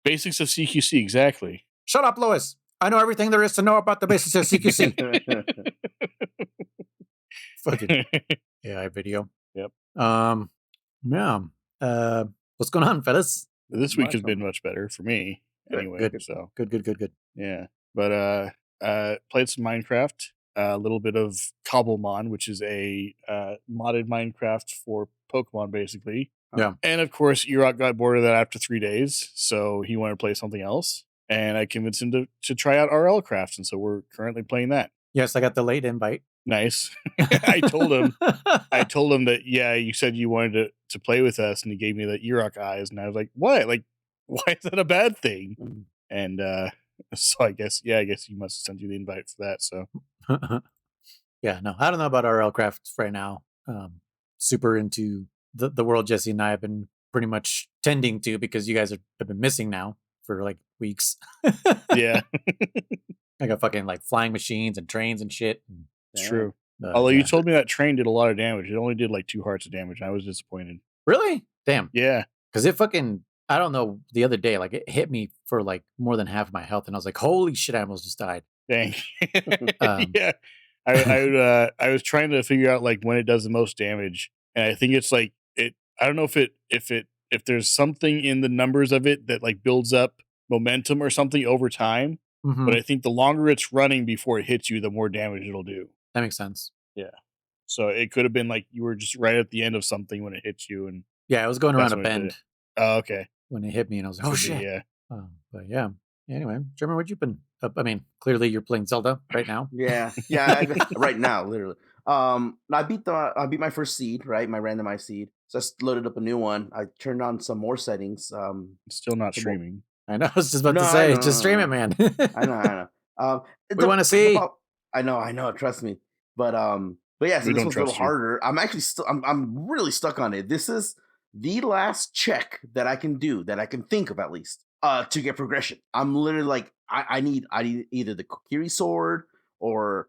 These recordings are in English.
Basics of CQC, exactly. Shut up, Lois. I know everything there is to know about the basics of CQC. Fucking AI video. Yep. Yeah. What's going on, fellas? This week has been much better for me, anyway. Good. So Good. yeah, but played some Minecraft. A little bit of Cobblemon, which is a modded Minecraft for Pokemon, basically. Yeah. And of course, Urok got bored of that after 3 days, so he wanted to play something else. And I convinced him to try out RL Craft, and so we're currently playing that. Yes, I got the late invite. Nice. I told him that, yeah, you said you wanted to play with us, and he gave me the Urok eyes, and I was like, what? Like, why is that a bad thing? And so I guess he must have sent you the invite for that. So yeah, no, I don't know about RL Craft right now. Super into the world Jesse and I have been pretty much tending to, because you guys have been missing now for like weeks. Yeah. I got fucking like flying machines and trains and shit. It's true. Although yeah. you told me that train did a lot of damage. It only did like 2 hearts of damage. I was disappointed. Really? Damn. Yeah. Because it fucking, I don't know, the other day, like it hit me for like more than half of my health. And I was like, holy shit, I almost just died. Dang. Yeah. I was trying to figure out like when it does the most damage. And I think it's like I don't know if there's something in the numbers of it that like builds up momentum or something over time. Mm-hmm. But I think the longer it's running before it hits you, the more damage it'll do. That makes sense. Yeah. So it could have been like you were just right at the end of something when it hits you. And yeah, I was going around a bend. Oh, okay. When it hit me, and I was like, oh shit. Yeah. But yeah. Anyway, Jeremy, what you been up? I mean, clearly you're playing Zelda right now. Yeah. Right now, literally. I beat my first seed, right? My randomized seed. So I loaded up a new one. I turned on some more settings. Still not streaming. I know. I was just about to say, just stream it, man. I know. We want to see. I know. Trust me. But yeah. So this was a little harder. I'm actually still. I'm really stuck on it. This is the last check that I can do, that I can think of at least, to get progression. I'm literally like, I need either the Kokiri sword or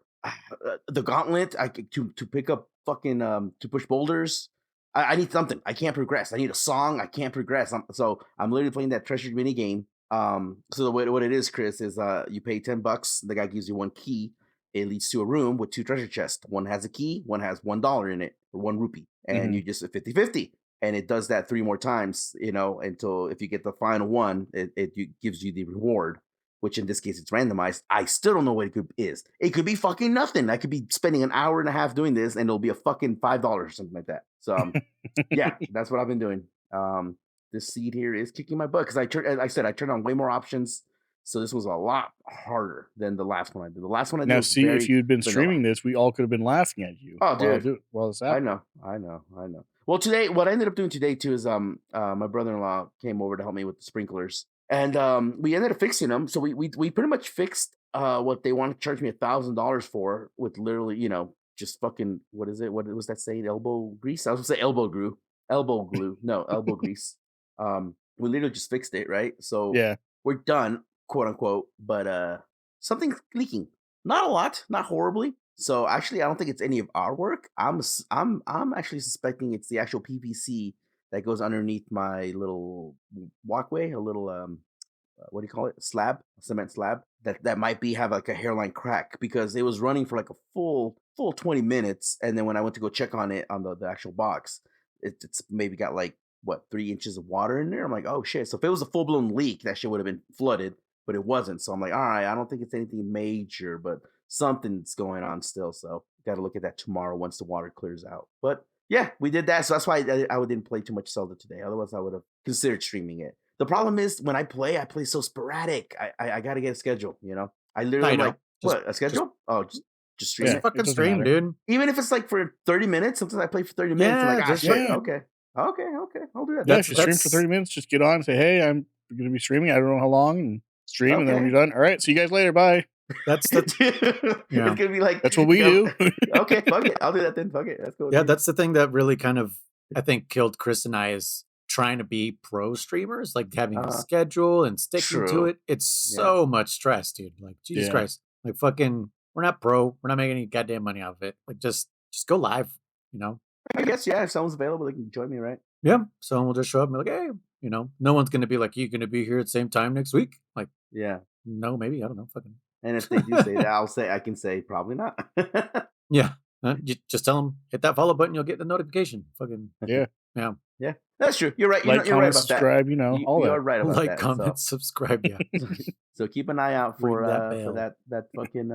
the gauntlet. To pick up fucking to push boulders. I need something. I can't progress. I need a song. I can't progress. So I'm literally playing that treasure mini game. So what it is, Chris, is you pay $10. The guy gives you one key. It leads to a room with 2 treasure chests. One has a key. One has $1 in it, or 1 rupee, and you just 50-50. And it does that 3 more times, until if you get the final one, it gives you the reward, which in this case it's randomized. I still don't know what it is. It could be fucking nothing. I could be spending an hour and a half doing this, and it'll be a fucking $5 or something like that. So yeah, that's what I've been doing. This seed here is kicking my butt because I turned on way more options. So this was a lot harder than the last one I did. The last one I did. Now, see, if you'd been streaming this, we all could have been laughing at you. Oh, dude. While it's happening. I know. Well, today, what I ended up doing today too is my brother-in-law came over to help me with the sprinklers, and we ended up fixing them. So we pretty much fixed what they wanted to charge me $1,000 for, with literally, just fucking, what is it? What was that saying? Elbow grease? I was gonna say elbow glue. No, elbow grease. We literally just fixed it, right? So yeah, we're done, quote unquote. But something's leaking. Not a lot, not horribly. So actually, I don't think it's any of our work. I'm actually suspecting it's the actual PVC that goes underneath my little walkway, a little what do you call it? Slab, a cement slab that might have like a hairline crack, because it was running for like a full 20 minutes, and then when I went to go check on it on the actual box, it's maybe got like 3 inches of water in there. I'm like, oh shit. So if it was a full blown leak, that shit would have been flooded, but it wasn't. So I'm like, all right, I don't think it's anything major, but something's going on still. So got to look at that tomorrow once the water clears out. But yeah, we did that. So that's why I didn't play too much Zelda today. Otherwise, I would have considered streaming it. The problem is when I play so sporadic. I got to get a schedule, I literally a schedule? Just stream it. Fucking stream, dude. Even if it's like for 30 minutes, sometimes I play for 30 minutes. Yeah, like, okay. I'll do that. Yeah, if you stream for 30 minutes, just get on and say, hey, I'm going to be streaming. I don't know how long, and stream, and then when you're done, all right, see you guys later. Bye. It's gonna be like, that's what we do. Okay, fuck it. I'll do that then. Fuck it. That's cool. Yeah, that's the thing that really kind of, I think, killed Chris and I, is trying to be pro streamers, like having a schedule and sticking to it. It's so much stress, dude. Like, Jesus Christ. Like, fucking, we're not pro. We're not making any goddamn money out of it. Like, just go live, I guess, if someone's available, they can join me, right? Yeah. Someone will just show up and be like, hey, You know, no one's going to be like, you going to be here at the same time next week? Like, yeah. No, maybe. I don't know. Fucking. And if they do say that, I can say probably not. Yeah. Just tell them, hit that follow button. You'll get the notification. Fucking. Yeah. Yeah. Yeah. That's true. You're right. Like, you're comment, right about subscribe, that. all you're that. right about like, that. comment, subscribe. Yeah. So keep an eye out for that that fucking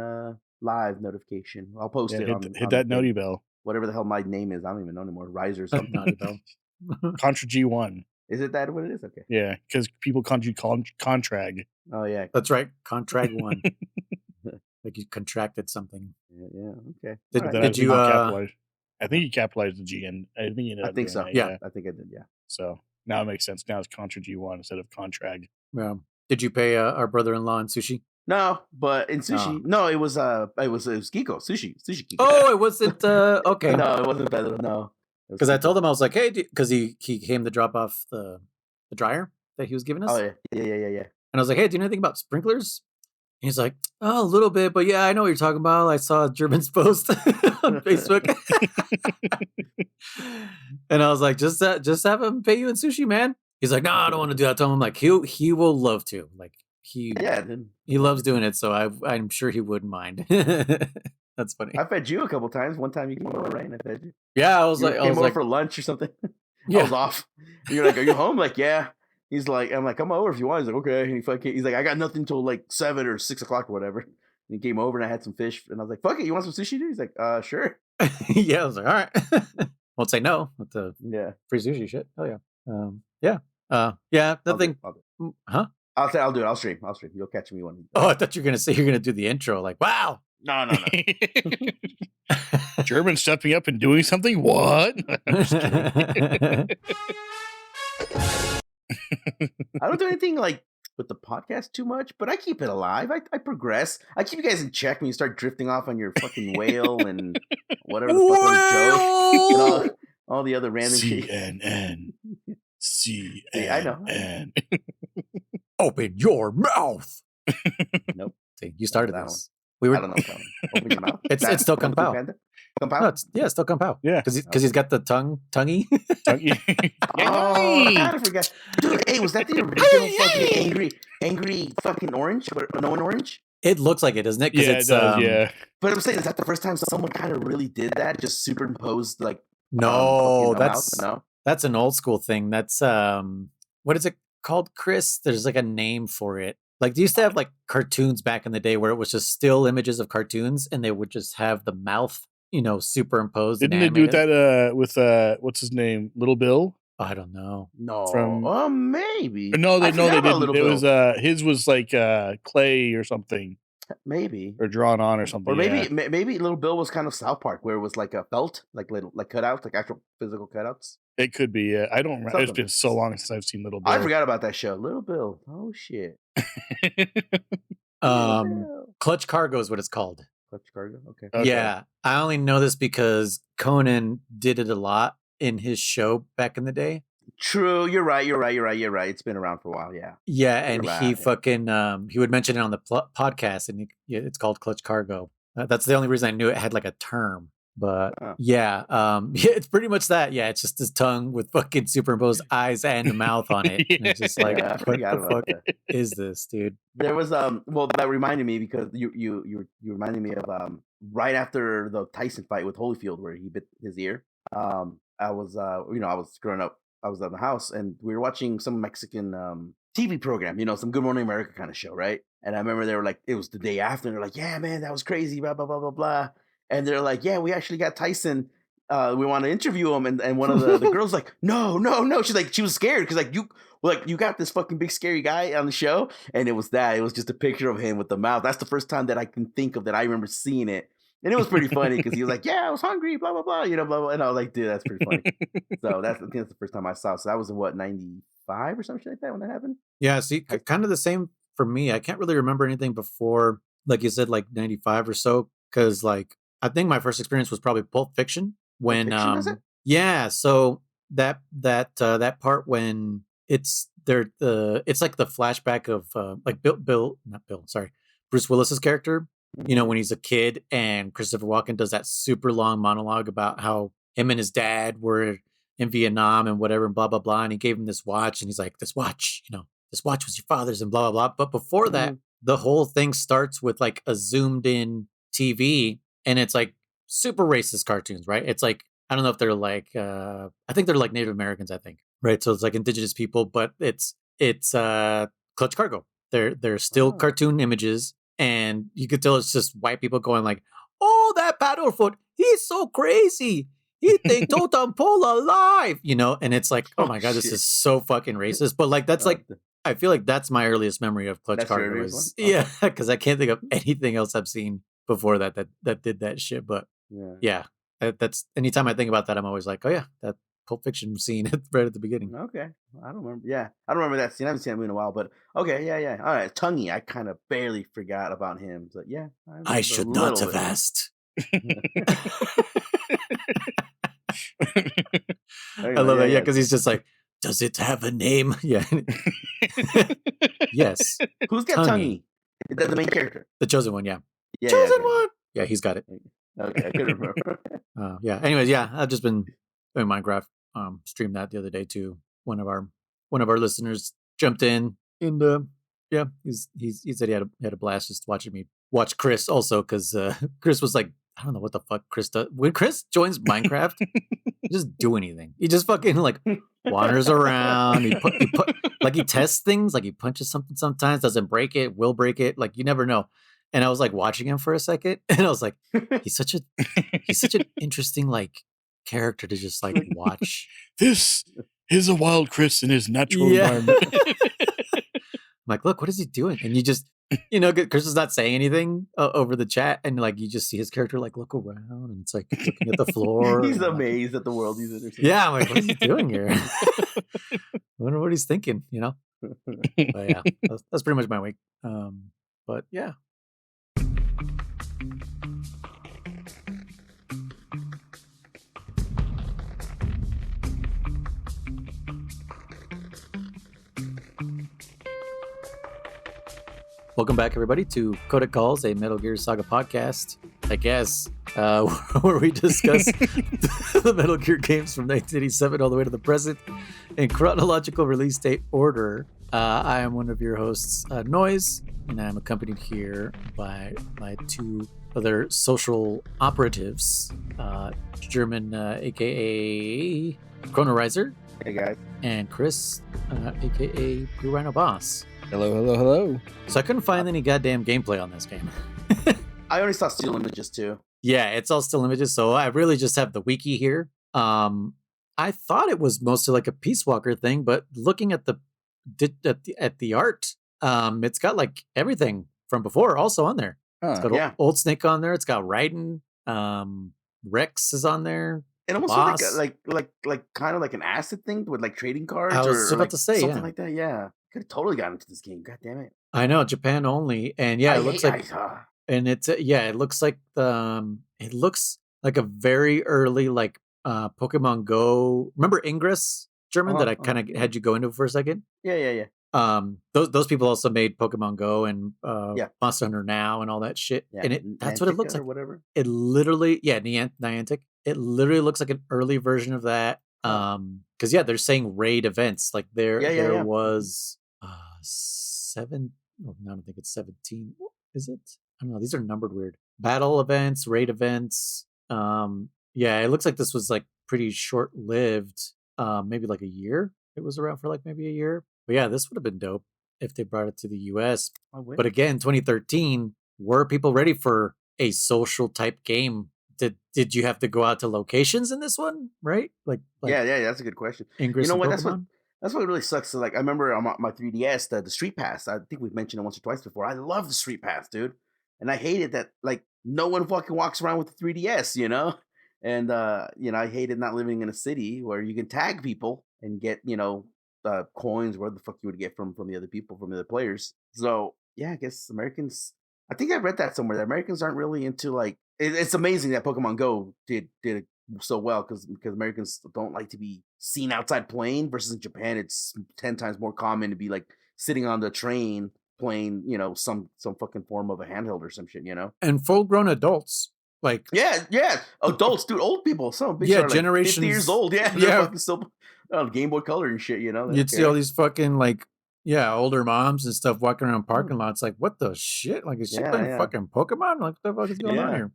live notification. I'll post it hit that noti bell. Whatever the hell my name is. I don't even know anymore. Riser or something. Naughty bell. Contra G1. Is it that what it is? Okay. Yeah, because people contrag. Oh yeah. That's right. Contract 1. Like you contracted something. Yeah. Okay. Did you I think you capitalized the G and I think so. That, yeah. I think I did, yeah. So now it makes sense. Now it's Contra G1 instead of Contrag. Yeah. Did you pay our brother-in-law in sushi? No, but in sushi, no, it was Kiko sushi Kiko. Oh, it wasn't okay. No, it wasn't that. No, because I told him I was like, hey, because he came to drop off the dryer that he was giving us. Oh yeah. And I was like, hey, do you know anything about sprinklers? And he's like, oh, a little bit, but yeah, I know what you're talking about. I saw German's post on Facebook. And I was like, just have him pay you in sushi, man. He's like, no, I don't want to do that. I told him like he will love to. Like he loves doing it, so I'm sure he wouldn't mind. That's funny. I fed you a couple times. One time you came over, right? And I fed you. Yeah, I was came over for lunch or something. Yeah. I was off. And you're like, are you home? Like, yeah. He's like, I'm like, come over if you want. He's like, okay. And he's like, I got nothing till like 7 or 6 o'clock or whatever. And he came over and I had some fish. And I was like, fuck it. You want some sushi, dude? He's like, sure. Yeah, I was like, all right. Won't say no with the free sushi shit. Oh yeah. Yeah. Nothing. Huh? I'll do it. I'll stream. You'll catch me one. Oh, I thought you were gonna say you're gonna do the intro. Like, wow. No. German stepping up and doing something? What? I don't do anything like with the podcast too much, but I keep it alive. I progress. I keep you guys in check when you start drifting off on your fucking whale and whatever the fuck joke and all the other random CNN. CNN. I know. Open your mouth. Nope. See, you started this. I don't know. Open your mouth. It's still Kung Pao. Kung Pao? No, it's still Kung Pao. Yeah. Because he's got the tonguey. I forgot. Dude, hey, was that the original fucking angry fucking orange? No one orange? It looks like it, doesn't it? Yeah, it does, yeah. But I'm saying, is that the first time someone kind of really did that? Just superimposed like that's an old school thing. That's what is it called, Chris? There's like a name for it. Like they used to have like cartoons back in the day where it was just still images of cartoons and they would just have the mouth, superimposed. Didn't they do that with what's his name? Little Bill? I don't know. No. Maybe. No, they didn't. It was his was like clay or something. Maybe. Or drawn on or something. Or maybe Little Bill was kind of South Park where it was like a felt, like cutouts, like actual physical cutouts. It could be. Yeah. I don't remember. It's been so long since I've seen Little Bill. I forgot about that show. Little Bill. Oh shit. Clutch Cargo is what it's called. Clutch Cargo. Okay. Yeah, I only know this because Conan did it a lot in his show back in the day. True. You're right. It's been around for a while. Yeah. Yeah, and he fucking he would mention it on the podcast, and it's called Clutch Cargo. That's the only reason I knew it had like a term. But it's pretty much that. Yeah, it's just his tongue with fucking superimposed eyes and a mouth on it. And it's just like, what the fuck is this, dude? There was that reminded me because you reminded me of right after the Tyson fight with Holyfield where he bit his ear. I was growing up. I was at the house and we were watching some Mexican TV program, some Good Morning America kind of show, right? And I remember they were like, it was the day after, and they're like, yeah, man, that was crazy, blah blah blah blah blah. And they're like, yeah, we actually got Tyson. We want to interview him. And one of the girls like, no. She was scared because you got this fucking big scary guy on the show. And it was just a picture of him with the mouth. That's the first time that I can think of that I remember seeing it. And it was pretty funny because he was like, yeah, I was hungry, blah, blah, blah, blah, blah. And I was like, dude, that's pretty funny. So I think that's the first time I saw it. So that was in 95 or something like that when that happened? Yeah, see, kind of the same for me. I can't really remember anything before, like you said, like 95 or so. Because I think my first experience was probably Pulp Fiction when so that part when it's like the flashback of like Bruce Willis's character, when he's a kid and Christopher Walken does that super long monologue about how him and his dad were in Vietnam and whatever and blah blah blah. And he gave him this watch, and he's like, this watch was your father's and blah blah blah. But before that, the whole thing starts with like a zoomed in TV, and it's like super racist cartoons, right? It's like, I don't know if they're like I think they're like Native Americans, I think, right? So it's like indigenous people, but it's Clutch Cargo. They're still cartoon images, and you could tell it's just white people going like, "Oh, that Paddlefoot, he's so crazy. They Totem Pole alive," and it's like, oh my god, this is so fucking racist. But like, that's like, I feel like that's my earliest memory of Clutch Cargo. Yeah, because I can't think of anything else I've seen before that did that shit. But yeah, that's anytime I think about that, I'm always like, oh yeah, that Pulp Fiction scene right at the beginning. Okay, I don't remember. Yeah, I don't remember that scene. I haven't seen that movie in a while, but okay, yeah. All right, Tonguey, I kind of barely forgot about him. But yeah, I should not have asked. I love that. Yeah, because he's just like, does it have a name? Yeah. Yes. Who's got Tonguey? Is that the main character? The chosen one, yeah. Chosen one. Yeah, he's got it. Okay, I couldn't remember. Yeah. Anyways, yeah, I've just been doing Minecraft. Streamed that the other day too. One of our listeners jumped in, and yeah, he said he had a blast just watching me watch Chris also, because Chris was like, I don't know what the fuck Chris does. When Chris joins Minecraft, he doesn't do anything. He just fucking like wanders around. He like he tests things, like he punches something sometimes, doesn't break it, will break it. Like, you never know. And I was like watching him for a second, and I was like, he's such an interesting like character to just like watch. This is a wild Chris in his natural environment. I'm like, look, what is he doing? And you just, Chris is not saying anything over the chat, and like you just see his character like look around, and it's like looking at the floor. He's amazed at the world he's in. Yeah, I'm like, what is he doing here? I wonder what he's thinking, But yeah, that's pretty much my week. But yeah. Welcome back, everybody, to Codec Calls, a Metal Gear Saga podcast, I guess, where we discuss the Metal Gear games from 1987 all the way to the present in chronological release date order. I am one of your hosts, Noise, and I'm accompanied here by my two other social operatives, German, a.k.a. Chronorizer. Hey, guys. And Chris, a.k.a. Blue Rhino Boss. Hello. So I couldn't find any goddamn gameplay on this game. I only saw still images too. Yeah, it's all still images. So I really just have the wiki here. I thought it was mostly like a Peace Walker thing, but looking at the art, it's got like everything from before also on there. It's got Old Snake on there. It's got Raiden. Rex is on there. It almost looked like kind of like an acid thing with like trading cards. I was about to say something like that. Yeah. Could have totally gotten into this game. God damn it! I know, Japan only, and yeah, it looks like it looks like a very early like Pokemon Go. Remember Ingress, German, that I kind of had you go into for a second? Yeah. Those people also made Pokemon Go and Monster Hunter Now and all that shit. Yeah. And that's what it looks like. Or whatever. It literally, Niantic. It literally looks like an early version of that. Because they're saying raid events. Like there was 7. Oh, no, I don't think it's 17. Is it? I don't know. These are numbered weird. Battle events, raid events. It looks like this was like pretty short lived. Maybe like a year. It was around for like maybe a year. But yeah, this would have been dope if they brought it to the US. But again, 2013, were people ready for a social type game? Did you have to go out to locations in this one? Right? Like yeah, that's a good question. Ingress, you know what? That's what really sucks. So, like, I remember on my 3DS, the Street Pass. I think we've mentioned it once or twice before. I love the Street Pass, dude, and I hated that like no one fucking walks around with the 3DS, And I hated not living in a city where you can tag people and get coins, where the fuck you would get from the other people, from the other players. So yeah, I guess Americans. I think I read that somewhere that Americans aren't really into like. It's amazing that Pokemon Go did so well because Americans don't like to be seen outside playing, versus in Japan it's 10 times more common to be like sitting on the train playing some fucking form of a handheld or some shit. And full grown adults Like, yeah, adults, dude, old people. Some bitches are like 50 years old. Yeah, they're fucking still on Game Boy Color and shit. You'd see all these fucking like, older moms and stuff walking around parking lots. Like, what the shit? Like, is she playing fucking Pokemon? Like, what the fuck is going on here?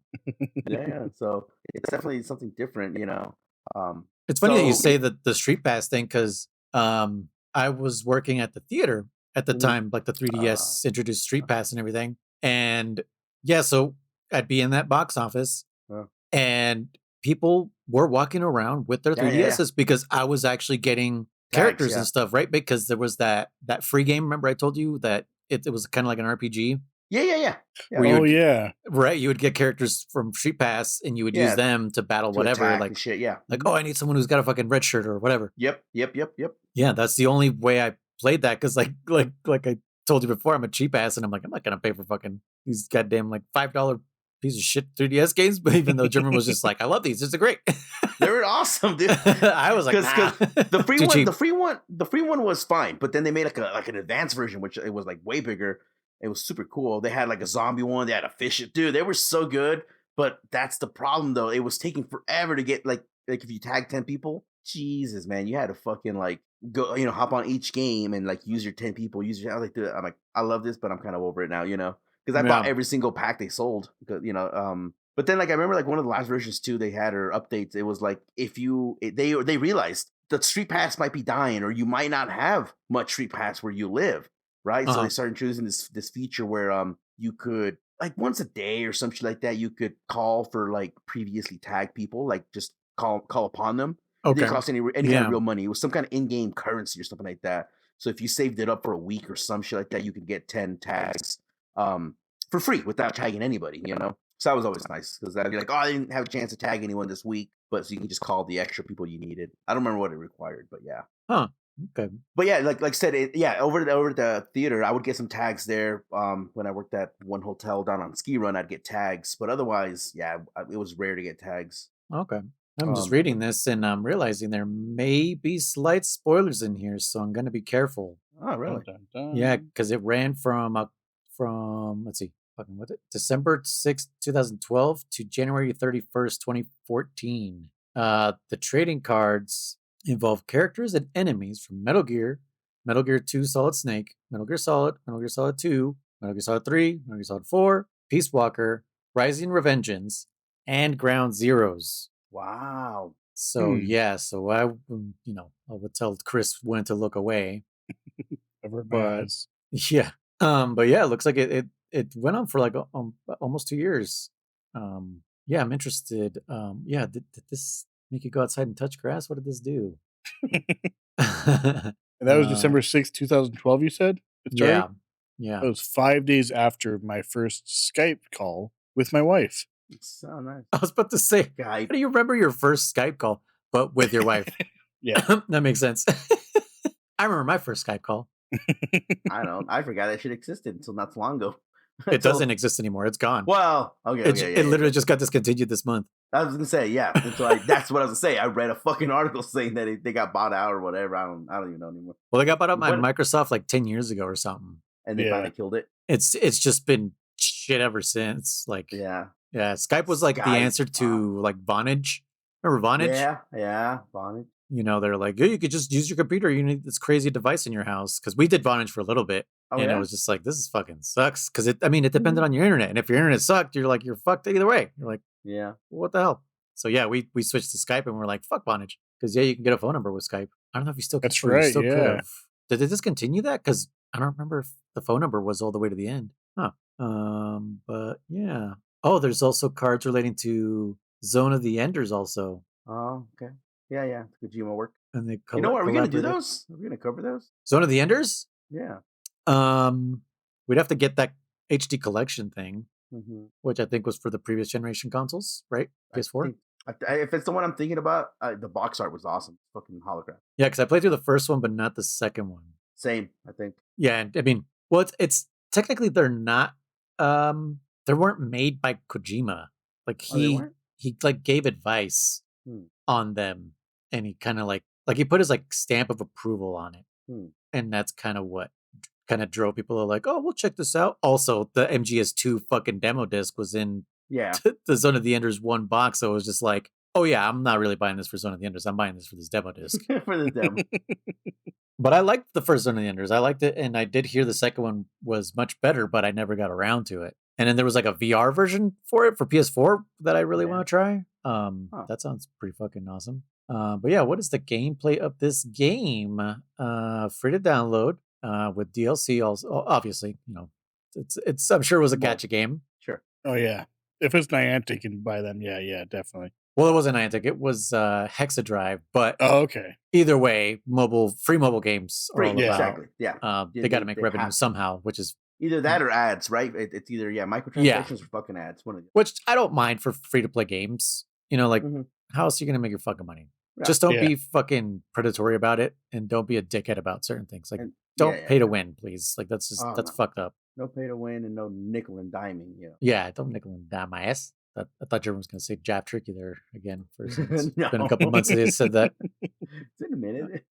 Yeah. So it's definitely something different. It's funny that you say that the Street Pass thing, because I was working at the theater at the time, like the 3DS introduced Street Pass and everything. And so I'd be in that box office and people were walking around with their 3DSs because I was actually getting characters and stuff, right? Because there was that free game. Remember I told you that it was kind of like an RPG? Yeah. Right. You would get characters from Street Pass and you would use them to battle whatever. Like shit, like, oh, I need someone who's got a fucking red shirt or whatever. Yep. Yeah, that's the only way I played that, because like I told you before, I'm a cheap ass and I'm like, I'm not gonna pay for fucking these goddamn like $5 piece of shit 3DS games. But even though German was just like, I love these, these are great. They were awesome, dude. I was like, nah. the free one was fine, but then they made like an advanced version, which it was like way bigger. It was super cool. They had like a zombie one. They had a fish. Dude, they were so good. But that's the problem, though. It was taking forever to get like if you tag 10 people, Jesus, man, you had to fucking like go, hop on each game and like use your 10 people. I was like, dude, I'm like, I love this, but I'm kind of over it now, because I bought every single pack they sold. Because but then like I remember like one of the last versions too, they had or updates. It was like they realized that Street Pass might be dying, or you might not have much Street Pass where you live. Right. So they started choosing this feature where you could like once a day or some shit like that, you could call for like previously tagged people, like just call upon them. Okay. It didn't cost any kind of real money. It was some kind of in-game currency or something like that. So if you saved it up for a week or some shit like that, you could get 10 tags for free without tagging anybody, So that was always nice, because I'd be like, oh, I didn't have a chance to tag anyone this week, but so you can just call the extra people you needed. I don't remember what it required, but yeah. Huh. Okay. But yeah, like I said, over the theater, I would get some tags there. When I worked at one hotel down on Ski Run, I'd get tags. But otherwise, it was rare to get tags. Okay. I'm just reading this and I'm realizing there may be slight spoilers in here, so I'm going to be careful. Oh, really? Yeah, because it ran from let's see, December 6th, 2012 to January 31st, 2014. The trading cards involve characters and enemies from Metal Gear 2 Solid Snake, Metal Gear Solid 2, Metal Gear Solid 3, Metal Gear Solid 4, Peace Walker, Rising Revengeance, and Ground Zeroes. Wow. So so I would tell Chris when to look away. But yeah, it looks like it went on for like almost 2 years. Yeah, I'm interested. Did this make you go outside and touch grass? What did this do? And that was December 6th, 2012, you said? Yeah. It was 5 days after my first Skype call with my wife. It's so nice. I was about to say, how do you remember your first Skype call, but with your wife? Yeah. That makes sense. I remember my first Skype call. I don't. I forgot that shit existed until not too long ago. It doesn't exist anymore. It's gone. Well, okay. It literally just got discontinued this month. I was gonna say, yeah. That's what I was gonna say. I read a fucking article saying that they got bought out or whatever. I don't even know anymore. Well, they got bought out by Microsoft like 10 years ago or something, and they finally killed it. It's just been shit ever since. Like, yeah. Skype was like the answer to like Vonage. Remember Vonage? Yeah, Vonage. They're like, you could just use your computer. You need this crazy device in your house, because we did Vonage for a little bit. And it was just like, this is fucking sucks. Because it depended on your internet. And if your internet sucked, you're fucked either way. You're like, yeah, what the hell? So yeah, we switched to Skype and we're like, fuck Vonage. Because you can get a phone number with Skype. I don't know if you still can. That's right, yeah. Did they discontinue that? Because I don't remember if the phone number was all the way to the end. Huh. But yeah. Oh, there's also cards relating to Zone of the Enders also. Oh, okay. Yeah. Kojima work. And they are we going to do those? Are we going to cover those? Zone of the Enders? Yeah. We'd have to get that HD collection thing, which I think was for the previous generation consoles, right? PS4. If it's the one I'm thinking about, the box art was awesome. Fucking hologram. Yeah, because I played through the first one, but not the second one. Same, I think. Yeah, and I mean, well, it's technically they're not. They weren't made by Kojima. Like he like gave advice on them, and he kind of like he put his like stamp of approval on it, and that's kind of what kind of drove people to like, oh, we'll check this out. Also, the MGS2 fucking demo disc was in the Zone of the Enders 1 box. So it was just like, oh yeah, I'm not really buying this for Zone of the Enders. I'm buying this for this demo disc. For the demo. But I liked the first Zone of the Enders. I liked it, and I did hear the second one was much better, but I never got around to it. And then there was like a VR version for it for PS4 that I really want to try. That sounds pretty fucking awesome. But yeah, what is the gameplay of this game? Free to download with DLC. Also, obviously, it's. I'm sure it was a gacha game. Sure. Oh yeah, if it's Niantic, you can buy them. Yeah, definitely. Well, it wasn't Niantic. It was Hexadrive. But okay. Either way, free mobile games are all about. Exactly. Yeah. They got to make revenue somehow, which is either that or ads, right? It's either microtransactions or fucking ads. One of the which I don't mind for free to play games. How else are you gonna make your fucking money? Right. Just don't be fucking predatory about it, and don't be a dickhead about certain things. Like, don't pay to win, please. Like, that's just that's fucked up. No pay to win and no nickel and diming. Yeah, don't nickel and dime my ass. I thought Jeremy was going to say jab tricky there again. It's been a couple of months since he said that. It's been a minute.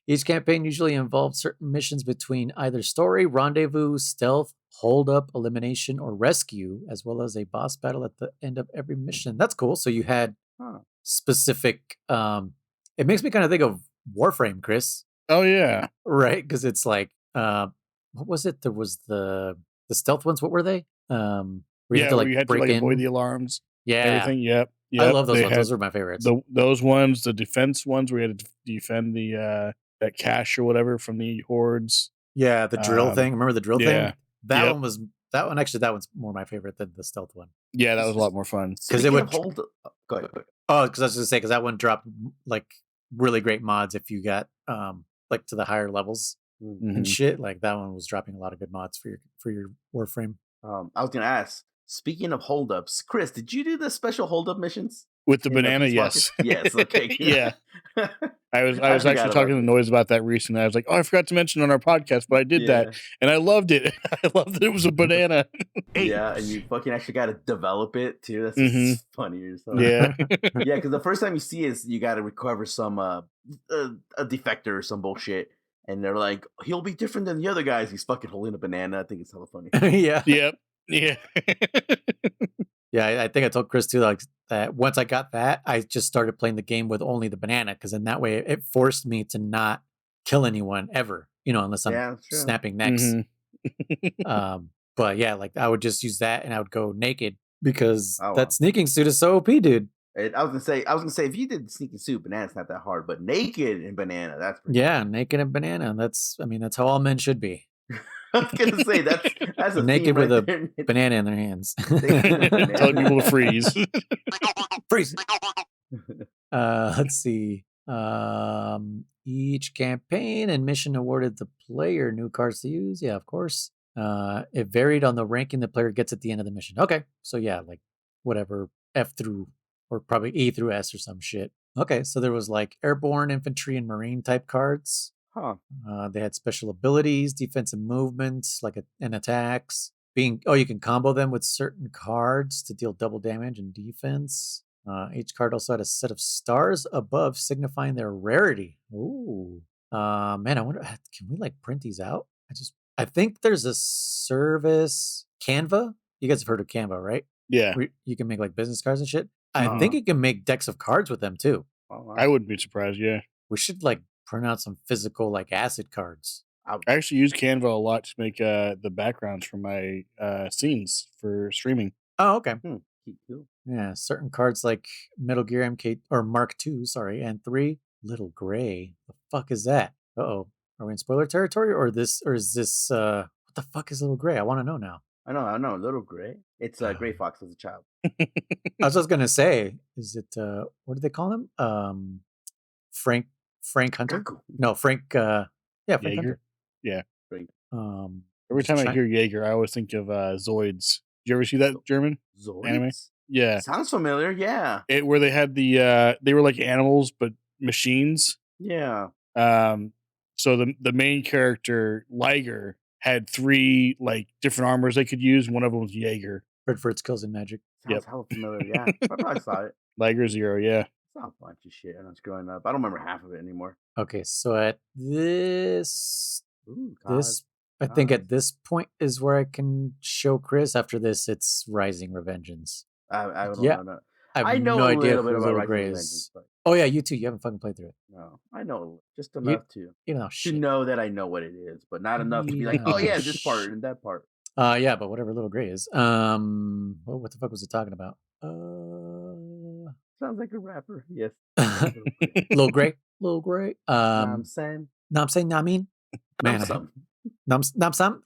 Each campaign usually involves certain missions between either story, rendezvous, stealth, hold up, elimination, or rescue, as well as a boss battle at the end of every mission. That's cool. So you had specific. It makes me kind of think of Warframe, Chris. Oh yeah, right. Because it's like, what was it? There was the stealth ones. What were they? Where you had to avoid the alarms. Yeah. Everything. Yep. I love those ones. Those are my favorites. Those ones, the defense ones, where you had to defend the that cache or whatever from the hordes. Yeah, the drill thing. Remember the drill thing? That one's more my favorite than the stealth one. Yeah, that was a lot more fun. Because it would hold. Go ahead. Oh, because I was going to say, because that one dropped like really great mods if you got like to the higher levels and shit. Like that one was dropping a lot of good mods for your Warframe. I was gonna ask. Speaking of holdups, Chris, did you do the special holdup missions with the banana? Yes. Yes. Okay. Yeah. I was actually talking to Noise about that recently. I was like, oh, I forgot to mention on our podcast, but I did that, and I loved it. I loved that it was a banana. Yeah, and you fucking actually got to develop it too. That's funny. Yeah. Yeah, because the first time you see is you got to recover some a defector or some bullshit. And they're like, he'll be different than the other guys. He's fucking holding a banana. I think it's hella funny. Yeah. Yep. Yeah. Yeah, I think I told Chris too, like that once I got that, I just started playing the game with only the banana, because in that way it forced me to not kill anyone ever, unless I'm snapping necks. But yeah, like I would just use that and I would go naked because that sneaking suit is so OP, dude. I was gonna say if you did sneaking suit, banana's not that hard, but naked and banana, that's naked and banana. That's how all men should be. I was gonna say that's a naked with a banana in their hands, telling people to freeze. Freeze. Let's see. Each campaign and mission awarded the player new cards to use. Yeah, of course. It varied on the ranking the player gets at the end of the mission. Okay, so yeah, like whatever F through or probably E through S or some shit. Okay, so there was like airborne, infantry, and marine type cards. They had special abilities, defensive movements, and attacks. You can combo them with certain cards to deal double damage and defense. Each card also had a set of stars above, signifying their rarity. Ooh, man, I wonder, can we like print these out? I think there's a service, Canva. You guys have heard of Canva, right? Yeah. Where you can make like business cards and shit. I think you can make decks of cards with them too. Oh, wow. I wouldn't be surprised. Yeah. We should like print out some physical like acid cards. I actually use Canva a lot to make the backgrounds for my scenes for streaming. Oh, okay. Cool. Yeah, certain cards like Metal Gear MK or Mark II, and 3 Little Gray. The fuck is that? Uh-oh. Are we in spoiler territory or is this what the fuck is Little Gray? I want to know now. I know, Little Gray. It's Gray Fox as a child. I was just gonna say, is it what do they call him? Frank Hunter? No, Frank Frank Jaeger? Hunter. Yeah. Frank. Every time I hear Jaeger, I always think of Zoids. Did you ever see that German anime? Yeah. Sounds familiar, yeah. Where they had they were like animals but machines. Yeah. So the main character, Liger, had 3 like different armors they could use. One of them was Jaeger. Heard for its skills in magic. Sounds hella familiar, yeah. I probably saw it. Liger 0, yeah. It's not a bunch of shit when I was growing up. I don't remember half of it anymore. Okay, so at this I think at this point is where I can show Chris. After this, it's Rising Revengeance. I don't know. I know a idea little who bit about Little Rising Gray Revengeance, is. but Oh yeah, you too. You haven't fucking played through it. no, I know just enough to shit. know that I know what it is, but not enough to be like, oh yeah, this part and that part. Yeah, but whatever Little Gray is. What the fuck was it talking about? Sounds like a rapper. Yes. Little Gray. Little Gray. I'm saying. I mean. Man, Nam some.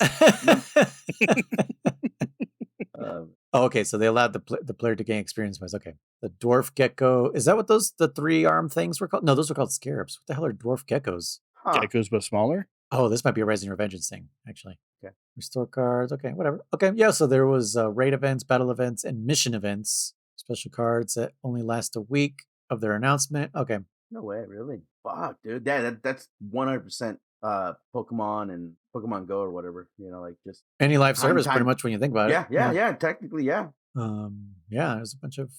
Okay, so they allowed the player to gain experience points. Okay, the dwarf gecko. Is that what the 3-arm things were called? No, those were called scarabs. What the hell are dwarf geckos? Geckos, but smaller. Oh, this might be a Rising Revengeance thing, actually. Okay. Restore cards. Okay, whatever. Okay, yeah. So there was raid events, battle events, and mission events. Special cards that only last a week of their announcement. Okay. No way, really? Fuck, dude. That's 100%. Pokemon and Pokemon Go or whatever, like just any live service pretty much when you think about it. Yeah, technically, yeah. Yeah, there's a bunch of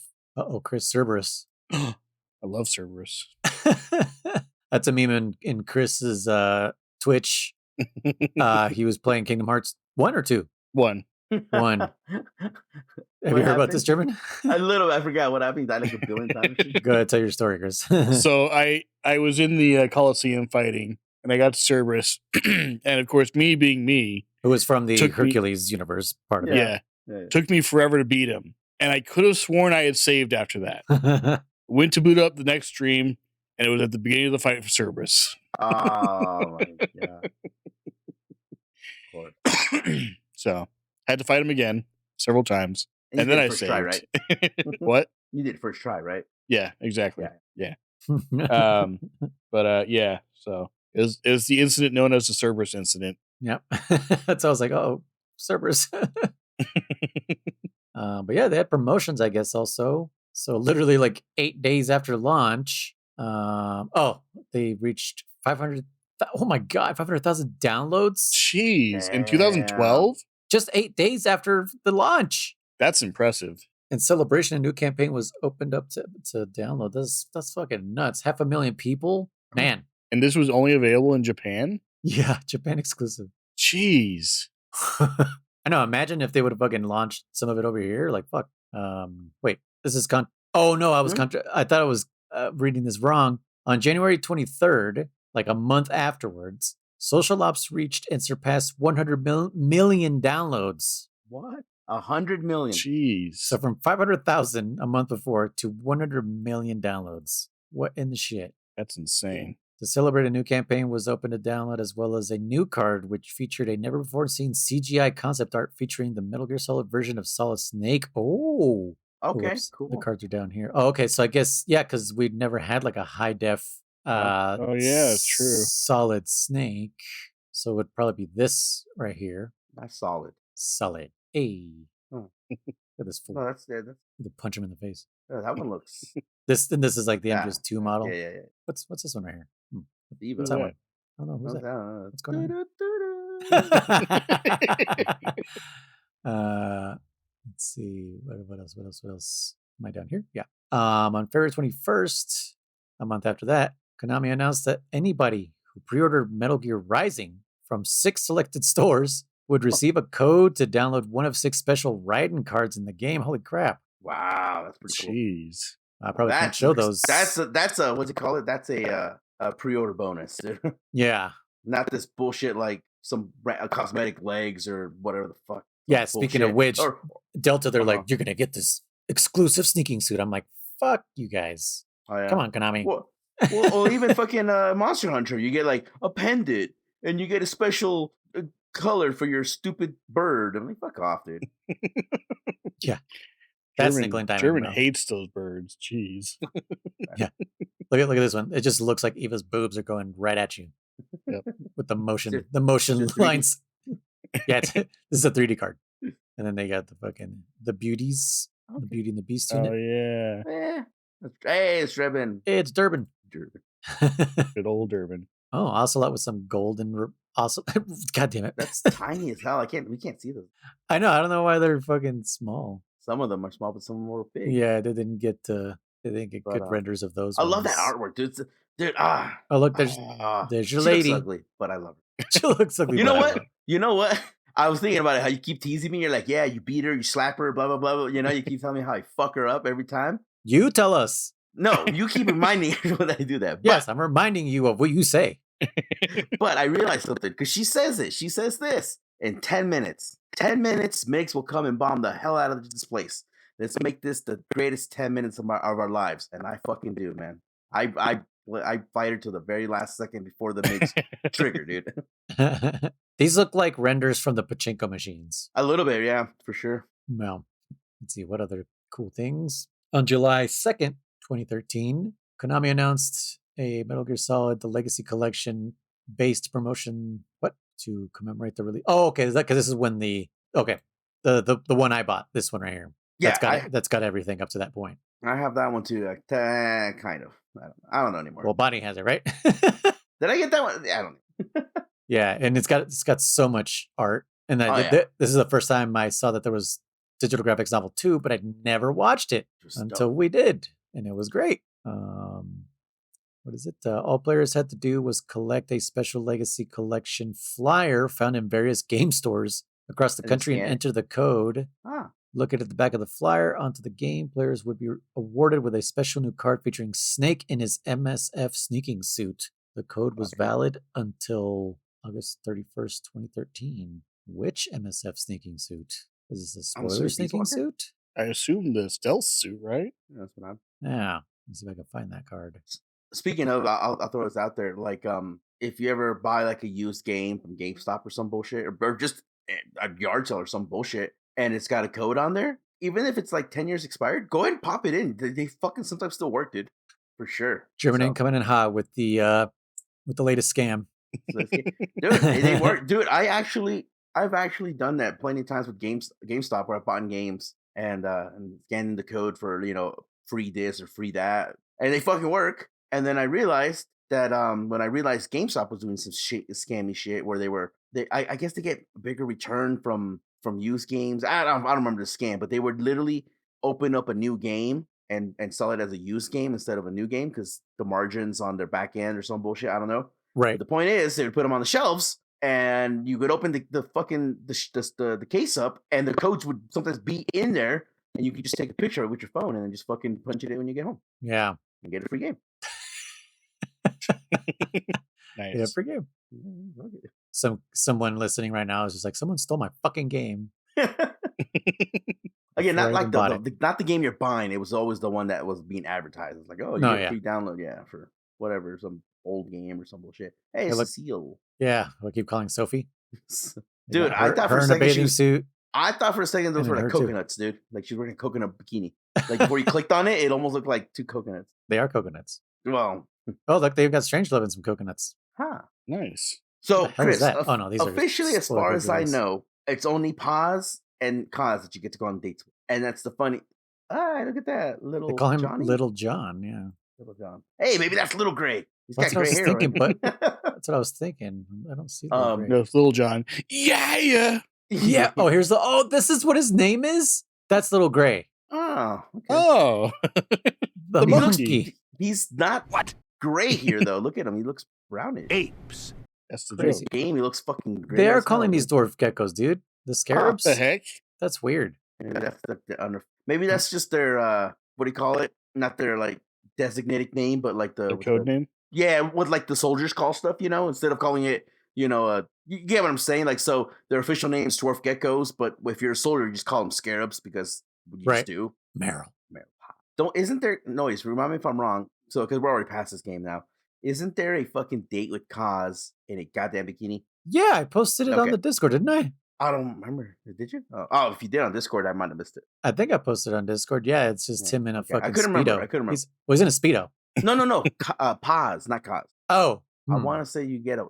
Chris Cerberus. I love Cerberus. That's a meme in Chris's Twitch. He was playing Kingdom Hearts 1 or 2? 1. Have you heard about this, German? I forgot what happened. I like a billion times. Go ahead, tell your story, Chris. So I was in the Coliseum fighting, and I got Cerberus, and of course, me being me, who was from the Hercules universe part of it. Yeah. Took me forever to beat him, and I could have sworn I had saved after that. Went to boot up the next stream, and it was at the beginning of the fight for Cerberus. Oh my god! So had to fight him again several times, and then I saved. Try, right? What? You did first try, right? Yeah, exactly. Yeah. Yeah. So it was the incident known as the Cerberus incident. Yep. That's I was like, oh, Cerberus. But yeah, they had promotions, I guess, also. So literally like 8 days after launch, they reached 500. Oh my god, 500,000 downloads. Jeez, in 2012, just 8 days after the launch. That's impressive. In celebration, a new campaign was opened up to download. That's fucking nuts. 500,000 people, man. And this was only available in Japan? Yeah, Japan exclusive. Jeez. I know. Imagine if they would have fucking launched some of it over here. Like, fuck. Wait, this is Oh no, I was I thought I was reading this wrong. On January 23rd, like a month afterwards, Social Ops reached and surpassed 100 million downloads. What? 100 million. Jeez. So from 500,000 a month before to 100 million downloads. What in the shit? That's insane. To celebrate, a new campaign was open to download, as well as a new card which featured a never-before-seen CGI concept art featuring the Metal Gear Solid version of Solid Snake. Oh, okay, cool. The cards are down here. Oh, okay, so I guess because we'd never had like a high def. It's true. Solid Snake, so it would probably be this right here. That's solid. Solid. Hey. Oh. Look at this fool. No, that's to punch him in the face. Oh, that one looks. This is like the Empress 2 model. Yeah. What's this one right here? What's that one? I don't know. Who's that? What's going on? Let's see. What else? Am I down here? Yeah. On February 21st, a month after that, Konami announced that anybody who pre-ordered Metal Gear Rising from 6 selected stores would receive a code to download one of 6 special Raiden cards in the game. Holy crap! Wow, that's pretty cool. Jeez. I probably can't show those. That's a what's it call it? That's a pre-order bonus, dude. Yeah. Not this bullshit like some cosmetic legs or whatever the fuck. Yeah. Speaking of which, Delta, they're like, you're gonna get this exclusive sneaking suit. I'm like, fuck you guys. Oh, yeah. Come on, Konami. Well, even fucking Monster Hunter, you get like a pendant and you get a special color for your stupid bird. I'm like, fuck off, dude. Yeah. That's Nickel Diamond. German hates those birds. Jeez. Yeah. Look at this one. It just looks like Eva's boobs are going right at you. Yep. With the motion lines. Yeah, this is a 3D card. And then they got the beauties. Okay. The Beauty and the Beast unit. Oh yeah. Hey, it's Durbin. It's Durbin. Good old Durbin. Oh, Ocelot with some golden God damn it. That's tiny as hell. We can't see those. I know. I don't know why they're fucking small. Some of them are small, but some of them are big. Yeah, they didn't get good renders of those. I love that artwork, dude. Oh, look, there's your lady. She looks ugly, but I love She looks ugly. You know what? You know what? I was thinking about it. How you keep teasing me. You're like, yeah, you beat her, you slap her, blah blah blah. Blah. You know, you keep telling me how I fuck her up every time. You tell us. No, you keep reminding me when I do that. But, yes, I'm reminding you of what you say. But I realized something because she says it. She says this in 10 minutes. 10 minutes, Migs will come and bomb the hell out of this place. Let's make this the greatest 10 minutes of our lives. And I fucking do, man. I fight her to the very last second before the Migs trigger, dude. These look like renders from the pachinko machines. A little bit, yeah, for sure. Well, let's see what other cool things. On July 2nd, 2013, Konami announced a Metal Gear Solid: The Legacy Collection based promotion. What? To commemorate the release. Oh, okay. Is that because this is when the one I bought? This one right here. Yeah, that's got everything up to that point. I have that one too. Kind of. I don't know anymore. Well, Bonnie has it, right? Did I get that one? I don't know. Yeah, and it's got so much art. And this is the first time I saw that there was digital graphics novel 2, but I'd never watched it until we did, and it was great. What is it? All players had to do was collect a special Legacy Collection flyer found in various game stores across the country and enter the code. Looking at the back of the flyer onto the game, players would be awarded with a special new card featuring Snake in his MSF sneaking suit. The code was valid until August 31st, 2013. Which MSF sneaking suit? Is this a spoiler sneaking suit? I assume the stealth suit, right? That's what I'm... Yeah. Let's see if I can find that card. Speaking of, I'll throw this out there. Like, if you ever buy like a used game from GameStop or some bullshit, or just a yard sale or some bullshit, and it's got a code on there, even if it's like 10 years expired, go ahead and pop it in. They fucking sometimes still work, dude. For sure. German coming in hot with the latest scam. Dude, they work. Dude, I've actually done that plenty of times with GameStop where I bought in games and scanning the code for, free this or free that. And they fucking work. And then I realized that when I realized GameStop was doing some scammy shit where I guess they get a bigger return from used games. I don't remember the scam, but they would literally open up a new game and sell it as a used game instead of a new game because the margins on their back end or some bullshit. I don't know. Right. But the point is, they would put them on the shelves, and you could open the case up, and the codes would sometimes be in there, and you could just take a picture of it with your phone and then just fucking punch it in when you get home. Yeah. And get a free game. Nice. Yeah, free game. Someone listening right now is just like, someone stole my fucking game. Again, not like not the game you're buying. It was always the one that was being advertised. It's like, oh, you get a free download, for whatever, some old game or some bullshit. Hey, it's a seal. Yeah, I keep calling Sophie. Dude, I thought for a second she was suit. I thought for a second those were like coconuts, dude. Like she's wearing a coconut bikini. Like before you clicked on it, it almost looked like 2 coconuts. They are coconuts. Well, oh, look, they've got Strangelove and some coconuts. Huh. Nice. So, Chris, these officially, as far as I know, it's only Paz and Kaz that you get to go on dates with. And that's the funny. Look at that. They call him Johnny? Little John, yeah. Little John. Hey, maybe that's Little Gray. He's got gray hair. But that's what I was thinking. I don't see Little Gray. No, it's Little John. Yeah. Oh, this is what his name is? That's Little Gray. Oh. Okay. Oh. the monkey. He's not gray here, though. Look at him. He looks brownish. Apes. That's the crazy game. He looks fucking gray. They are calling these dwarf geckos, dude. The scarabs. What the heck? That's weird. Maybe that's just their what do you call it? Not their like designated name, but like the code name. Yeah, what like the soldiers call stuff, instead of calling it, you get what I'm saying? Like, so their official name is dwarf geckos, but if you're a soldier, you just call them scarabs because you just do. Meryl. Isn't there noise? Remind me if I'm wrong. So, because we're already past this game now. Isn't there a fucking date with Kaz in a goddamn bikini? Yeah, I posted it on the Discord, didn't I? I don't remember. Did you? Oh, if you did on Discord, I might have missed it. I think I posted on Discord. Yeah, it's just him in a fucking I couldn't remember. He's in a Speedo. No. Paz, not Kaz. Oh. I want to say you get a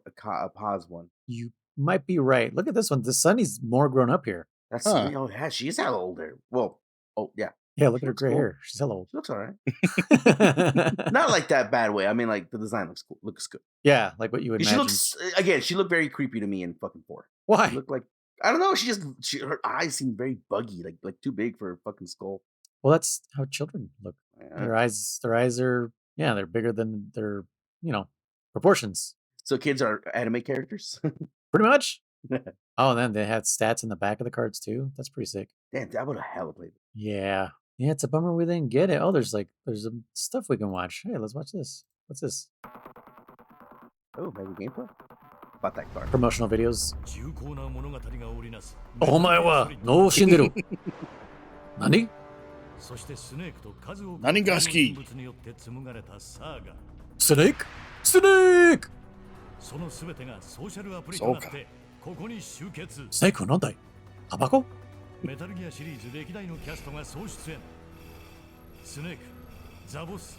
Paz one. You might be right. Look at this one. The Sunny's more grown up here. That's oh yeah, she's hella older. Well, yeah. Yeah, look at her gray hair. She's hella old. She looks all right. Not like that bad way. I mean, like the design looks cool. Looks good. Yeah, like what you would imagine. She looked very creepy to me in fucking 4. Why? She looked like, I don't know. Her eyes seem very buggy, like too big for a fucking skull. Well, that's how children look. Yeah. Their eyes are they're bigger than their proportions. So kids are anime characters? Pretty much. Oh, and then they had stats in the back of the cards too. That's pretty sick. Damn, I would have hella played it. Yeah. Yeah, it's a bummer we didn't get it. Oh, there's some stuff we can watch. Hey, let's watch this. What's this? Oh, maybe gameplay? Bought that card. Promotional videos. お前は脳死んでる。何？何が好き？スネーク？スネーク！そうか。スネークは何だい？タバコ？メタルギアシリーズ歴代のキャストが総出演。スネーク、ザボス、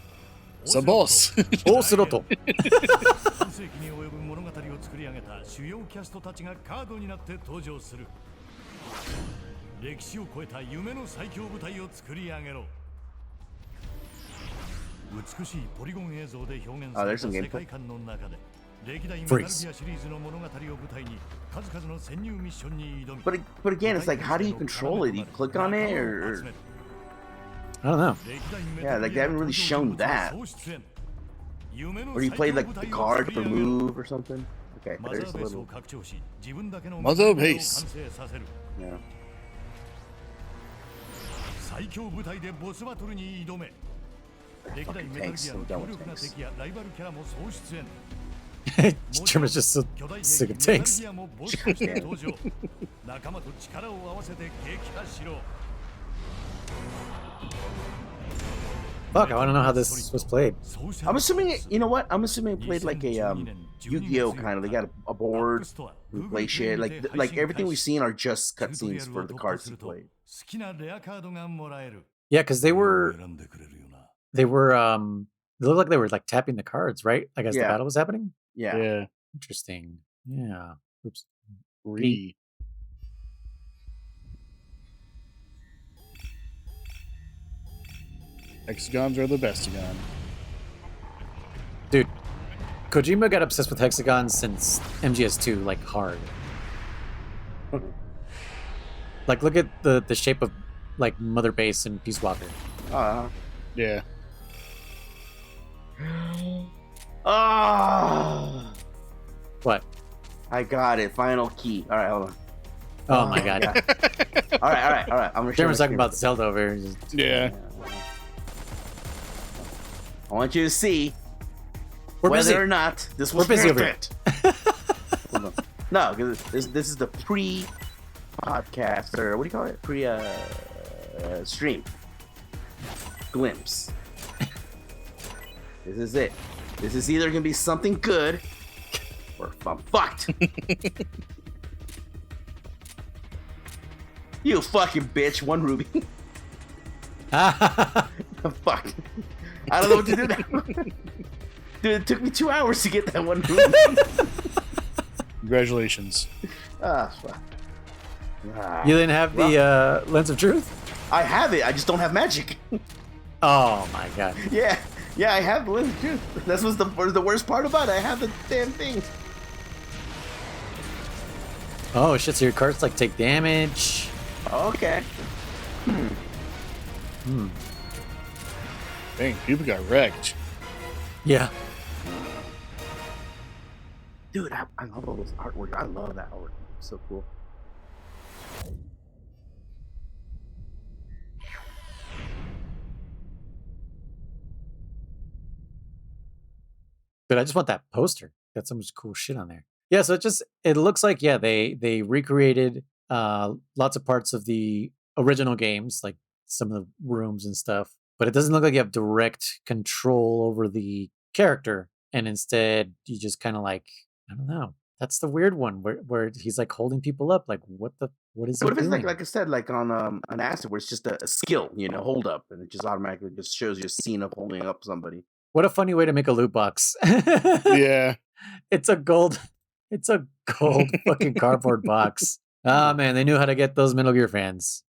ザボス、オースロト。半世紀に及ぶ物語を作り上げた主要キャストたちがカードになって登場する。歴史を超えた夢の最強舞台を作り上げろ。美しいポリゴン映像で表現された世界観の中で。歴代メタルギアシリーズの物語を舞台に数々の潜入ミッションに挑み。But again, it's like, how do you control it? You click on it, or I don't know. Yeah, like they haven't really shown that. Or you play like the card for move or something. Okay, there's a little. Mother base. Yeah. 最強舞台でボスバトルに挑め。歴代メタルギアの強力な敵やライバルキャラも総出演。German's just so sick of tanks. Fuck, I want to know how this was played. I'm assuming, you know what? I'm assuming it played like a Yu-Gi-Oh kind of. They got a board, we play shit. Like everything we've seen are just cutscenes for the cards to play. Yeah, because they looked like they were like tapping the cards, right? Like as the battle was happening. Yeah. Interesting. Yeah. Oops. Re. Hexagons are the bestagon. Dude, Kojima got obsessed with hexagons since MGS2, like hard. Like, look at the shape of like Mother Base and Peace Walker. Yeah. Oh, what? I got it. Final key. All right, hold on. Oh my god. All right. I'm gonna. Jeremy's talking about Zelda over here. Yeah. I want you to see whether or not this was busy worth over it. No, because this is the pre-podcast, or what do you call it? Stream glimpse. This is it. This is either gonna be something good, or I'm fucked. You fucking bitch! 1 ruby. Fuck. I don't know what to do now. Dude, it took me 2 hours to get that 1 ruby. Congratulations. Fuck. You didn't have the Lens of Truth? I have it. I just don't have magic. Oh my god. Yeah, I have the Lens of Truth. That's what's the worst part about it. I have the damn thing. Oh shit! So your cards like take damage. Okay. Dang, people got wrecked. Yeah. Dude, I love all those artwork. I love that artwork. It's so cool. But I just want that poster. Got so much cool shit on there. Yeah, so it looks like they recreated lots of parts of the original games, like some of the rooms and stuff. But it doesn't look like you have direct control over the character, and instead you just kind of like, I don't know. That's the weird one where he's like holding people up. Like what is what he if doing? it's like I said, like on an acid where it's just a skill, hold up, and it just automatically just shows you a scene of holding up somebody. What a funny way to make a loot box. Yeah. It's a gold fucking cardboard box. Oh man, they knew how to get those Metal Gear fans.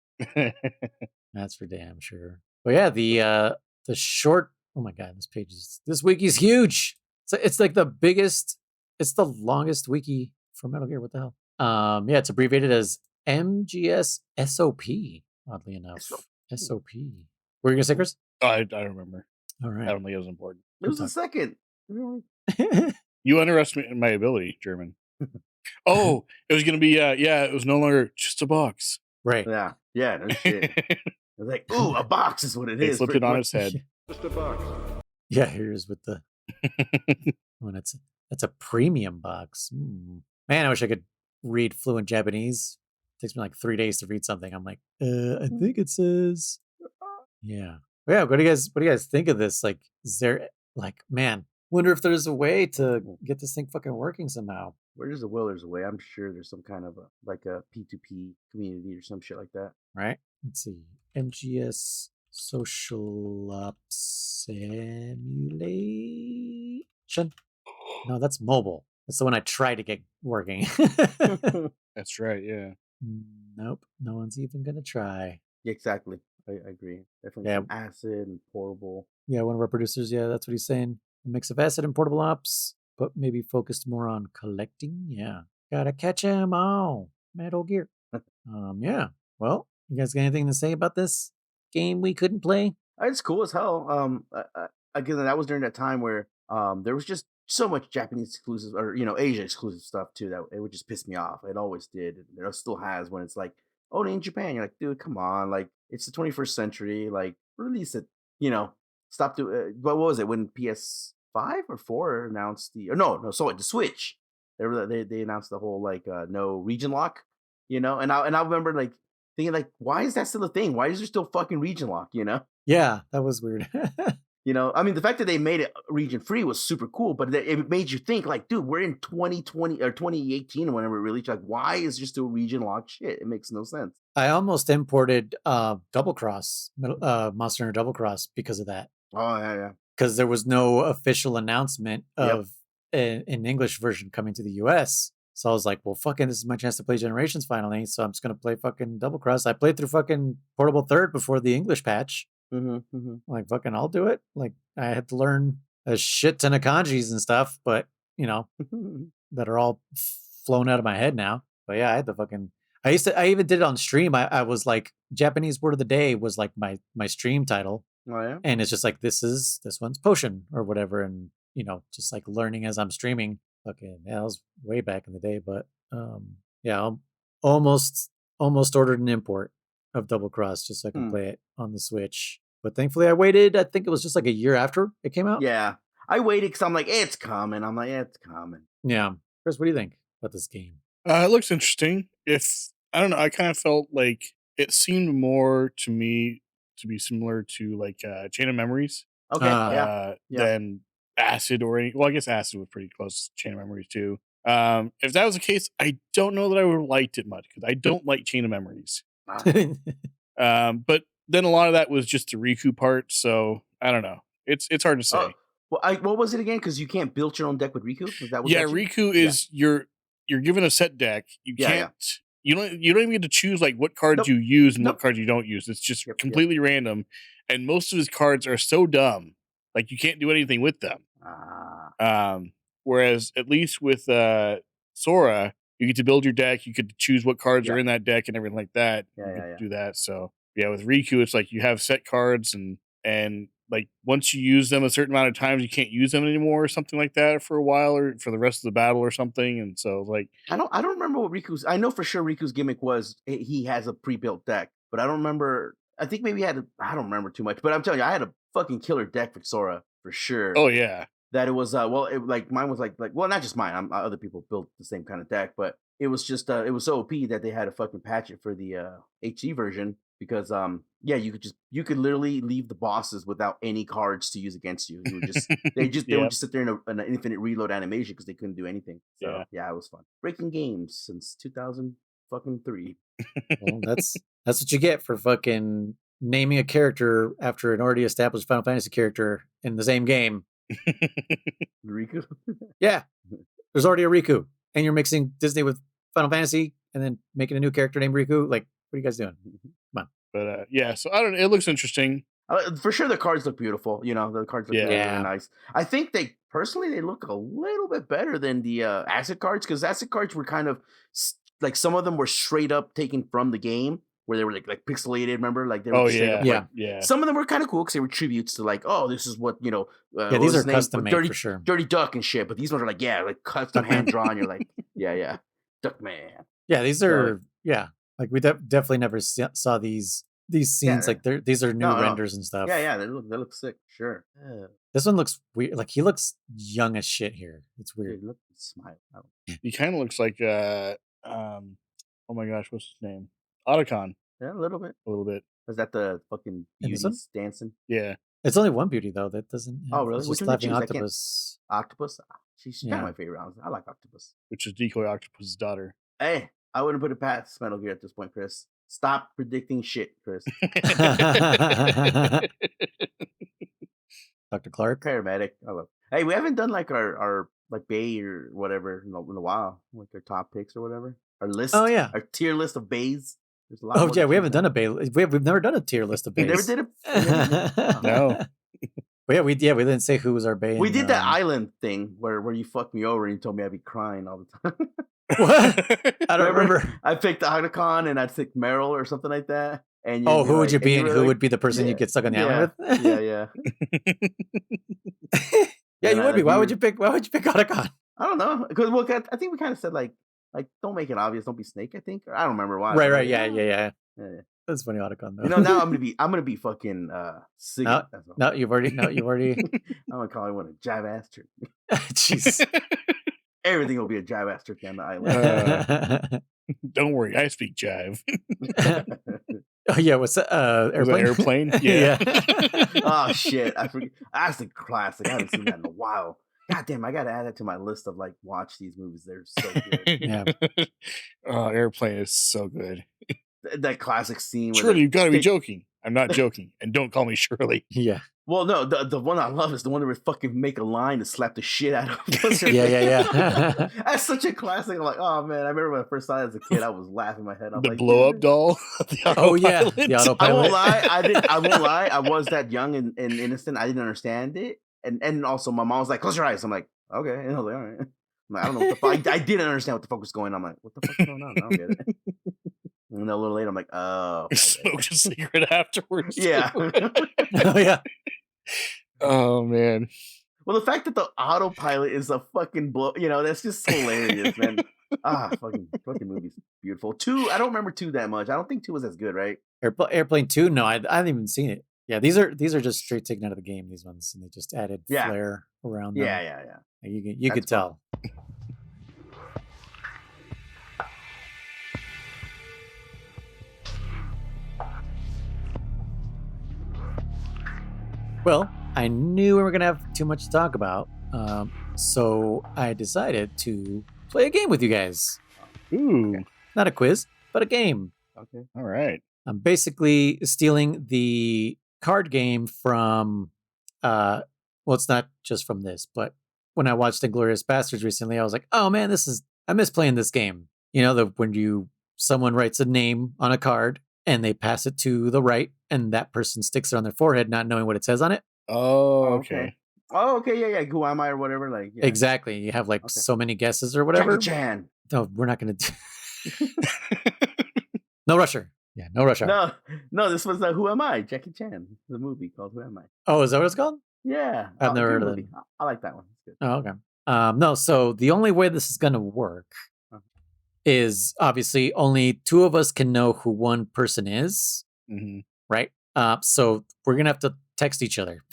That's for damn sure. But yeah, the short, oh my god, this wiki's huge. So it's like the biggest, it's the longest wiki for Metal Gear. What the hell? Yeah, it's abbreviated as MGS SOP, oddly enough. SOP. Were you gonna say, Chris? I don't remember. All right. I don't think it was important. It was the second. You underestimated my ability, German. Oh, it was gonna be it was no longer just a box. Right. Yeah, no shit. I was like, ooh, a box is what it They is. flipped it on its head. Just a box. Yeah, here's with the that's a premium box. Man, I wish I could read fluent Japanese. It takes me like 3 days to read something. I'm like, I think it says. Yeah. Yeah. What do you guys think of this? Like, is there like, man, wonder if there's a way to get this thing fucking working somehow. Where there's a will, there's a way. I'm sure there's some kind of a P2P community or some shit like that. Right. Let's see. MGS Social Ops Simulation. No, that's mobile. That's the one I tried to get working. That's right. Yeah. Nope. No one's even gonna try. Exactly. I agree. Definitely some acid and portable. Yeah, one of our producers. Yeah, that's what he's saying. A mix of acid and portable ops, but maybe focused more on collecting. Yeah. Gotta catch 'em all. Metal Gear. Yeah. Well, you guys got anything to say about this game we couldn't play? It's cool as hell. Again, that was during that time where there was just so much Japanese exclusive or Asia exclusive stuff too that it would just piss me off. It always did. It still has when it's like only in Japan. You're like, dude, come on, like it's the 21st century. Like release it. Stop doing. What was it when PS5 or 4 announced the Switch. They announced the whole like no region lock. And I remember like thinking like, why is that still a thing? Why is there still fucking region lock? Yeah, that was weird. I mean, the fact that they made it region free was super cool, but it made you think like, dude, we're in 2020 or 2018 or whenever it released. Like, why is there still region lock shit? It makes no sense. I almost imported Double Cross, Monster Hunter Double Cross because of that. Oh, yeah. Because there was no official announcement of an English version coming to the US. So I was like, well, fucking, this is my chance to play Generations finally. So I'm just going to play fucking Double Cross. I played through fucking Portable Third before the English patch. Like, fucking, I'll do it. Like, I had to learn a shit ton of kanjis and stuff, but, that are all flown out of my head now. But yeah, I had to fucking, I even did it on stream. I was like, Japanese word of the day was like my stream title. Oh, yeah. And it's just like, this one's potion or whatever. And, just like learning as I'm streaming. Okay, yeah, that was way back in the day, but yeah, almost ordered an import of Double Cross just so I can play it on the Switch. But thankfully, I waited. I think it was just like a year after it came out. Yeah, I waited because I'm like, it's coming. I'm like, yeah, it's coming. Yeah, Chris, what do you think about this game? It looks interesting. I don't know, I kind of felt like it seemed more to me to be similar to like Chain of Memories. Okay, than Acid or any. Well, I guess Acid was pretty close to Chain of Memories too. If that was the case, I don't know that I would have liked it much because I don't like Chain of Memories. But then a lot of that was just the Riku part, so I don't know. It's hard to say. What was it again? Because you can't build your own deck with Riku. Is that what? Riku is you're given a set deck. You can't. You don't even get to choose like what cards you use and what cards you don't use. It's just completely random, and most of his cards are so dumb. Like you can't do anything with them. Whereas at least with Sora, you get to build your deck. You could choose what cards are in that deck and everything like that. Do that. So yeah, with Riku, it's like you have set cards and like once you use them a certain amount of times, you can't use them anymore or something like that for a while or for the rest of the battle or something. And so like I don't remember what Riku's. I know for sure Riku's gimmick was he has a pre-built deck, but I don't remember. I think maybe I don't remember too much, but I'm telling you, I had a fucking killer deck for Sora for sure. Oh yeah, that it was like mine was like well, not just mine. Other people built the same kind of deck, but it was just it was so OP that they had to fucking patch it for the HD version because you could literally leave the bosses without any cards to use against you. You would just they would just sit there in an infinite reload animation because they couldn't do anything. So yeah, it was fun. Breaking games since 2003. Well, that's what you get for fucking naming a character after an already established Final Fantasy character in the same game. Riku? Yeah. There's already a Riku. And you're mixing Disney with Final Fantasy and then making a new character named Riku. Like, what are you guys doing? Come on. But yeah, so I don't know. It looks interesting. For sure the cards look beautiful. The cards look really nice. I think they look a little bit better than the acid cards because acid cards were kind of like some of them were straight up taken from the game where they were like pixelated. Remember, like they were yeah. Some of them were kind of cool because they were tributes to like, oh, this is what these are custom made for sure. Dirty Duck and shit. But these ones are like custom hand drawn. You're like, yeah, Duck Man. Yeah, these are like we definitely never saw these scenes. Like these are new renders and stuff. Yeah, they look sick. Sure. Yeah. This one looks weird. Like he looks young as shit here. It's weird. He looks smile. He kind of looks like oh my gosh, what's his name? Otacon. Yeah, a little bit. Was that the fucking beauties dancing? Yeah. It's only one beauty though. That doesn't. Oh really? Which Laughing octopus. Octopus. She's kind of my favorite. I like Octopus. Which is Decoy Octopus's daughter. Hey, I wouldn't put it past Metal Gear at this point, Chris. Stop predicting shit, Chris. Dr. Clark, paramedic. I love. Hey, we haven't done like our like Bay or whatever in a while, like our top picks or whatever. Our list. Oh yeah, our tier list of bays. There's a lot. We haven't done a bay. We've never done a tier list of bays. We never did it. No. But we didn't say who was our bay. We did that island thing where you fucked me over and you told me I'd be crying all the time. What? I don't remember. I picked Otacon and I'd pick Meryl or something like that. And who would you be and who would be the person you get stuck on the island with? Yeah. Yeah, you would be. Why would you pick Codec? I don't know. Because I think we kind of said like don't make it obvious, don't be Snake, I think. Or I don't remember why. Right. Yeah. That's funny, Otacon though. Now I'm gonna be fucking sick. No, you've already I'm gonna call one a jive ass trick. Jeez. Everything will be a jive ass trick on the island. Don't worry, I speak jive. Oh yeah, what's that? Airplane? Yeah. Oh shit, I forget. That's a classic. I haven't seen that in a while. God damn, I gotta add that to my list of like watch these movies. They're so good. Yeah. Oh, Airplane is so good. That classic scene. Shirley, you've got to be joking. I'm not joking, and don't call me Shirley. Yeah. Well, no, the one I love is the one that would fucking make a line to slap the shit out of. Yeah. That's such a classic. I'm like, oh man, I remember when I first saw it as a kid, I was laughing my head off. The blow up doll. The autopilot. I won't lie. I won't lie. I was that young and innocent. I didn't understand it, and also my mom was like, "Close your eyes." I'm like, "Okay," and I was like, "All right." I'm like, I don't know what the fuck. I didn't understand what the fuck was going on. I'm like, "What the fuck is going on?" I don't get it. And a little later, I'm like, "Oh." Smoked a cigarette afterwards. Yeah. Oh yeah. Oh man. Well, the fact that the autopilot is a fucking blow, that's just hilarious, man. Fucking movie's beautiful. 2, I don't remember 2 that much. I don't think 2 was as good, right? Airplane 2, no, I haven't even seen it. Yeah, these are just straight taken out of the game. These ones, and they just added flair around them. Yeah. You could tell. Well, I knew we were going to have too much to talk about, so I decided to play a game with you guys. Ooh. Not a quiz, but a game. Okay. All right. I'm basically stealing the card game from, it's not just from this, but when I watched Inglourious Bastards recently, I was like, oh man, I miss playing this game. When someone writes a name on a card, and they pass it to the right, and that person sticks it on their forehead, not knowing what it says on it. Oh, okay. Oh, okay, yeah. Who am I or whatever? Like, yeah. Exactly. You have so many guesses or whatever. Jackie Chan. No, we're not going to do. No Rusher. Yeah, no Rusher. No. This was Who Am I? Jackie Chan. The movie called Who Am I? Oh, is that what it's called? Yeah, I've never heard of it. I like that one. It's good. Oh, okay. No, so the only way this is going to work is obviously only 2 of us can know who one person is, right? So we're gonna have to text each other.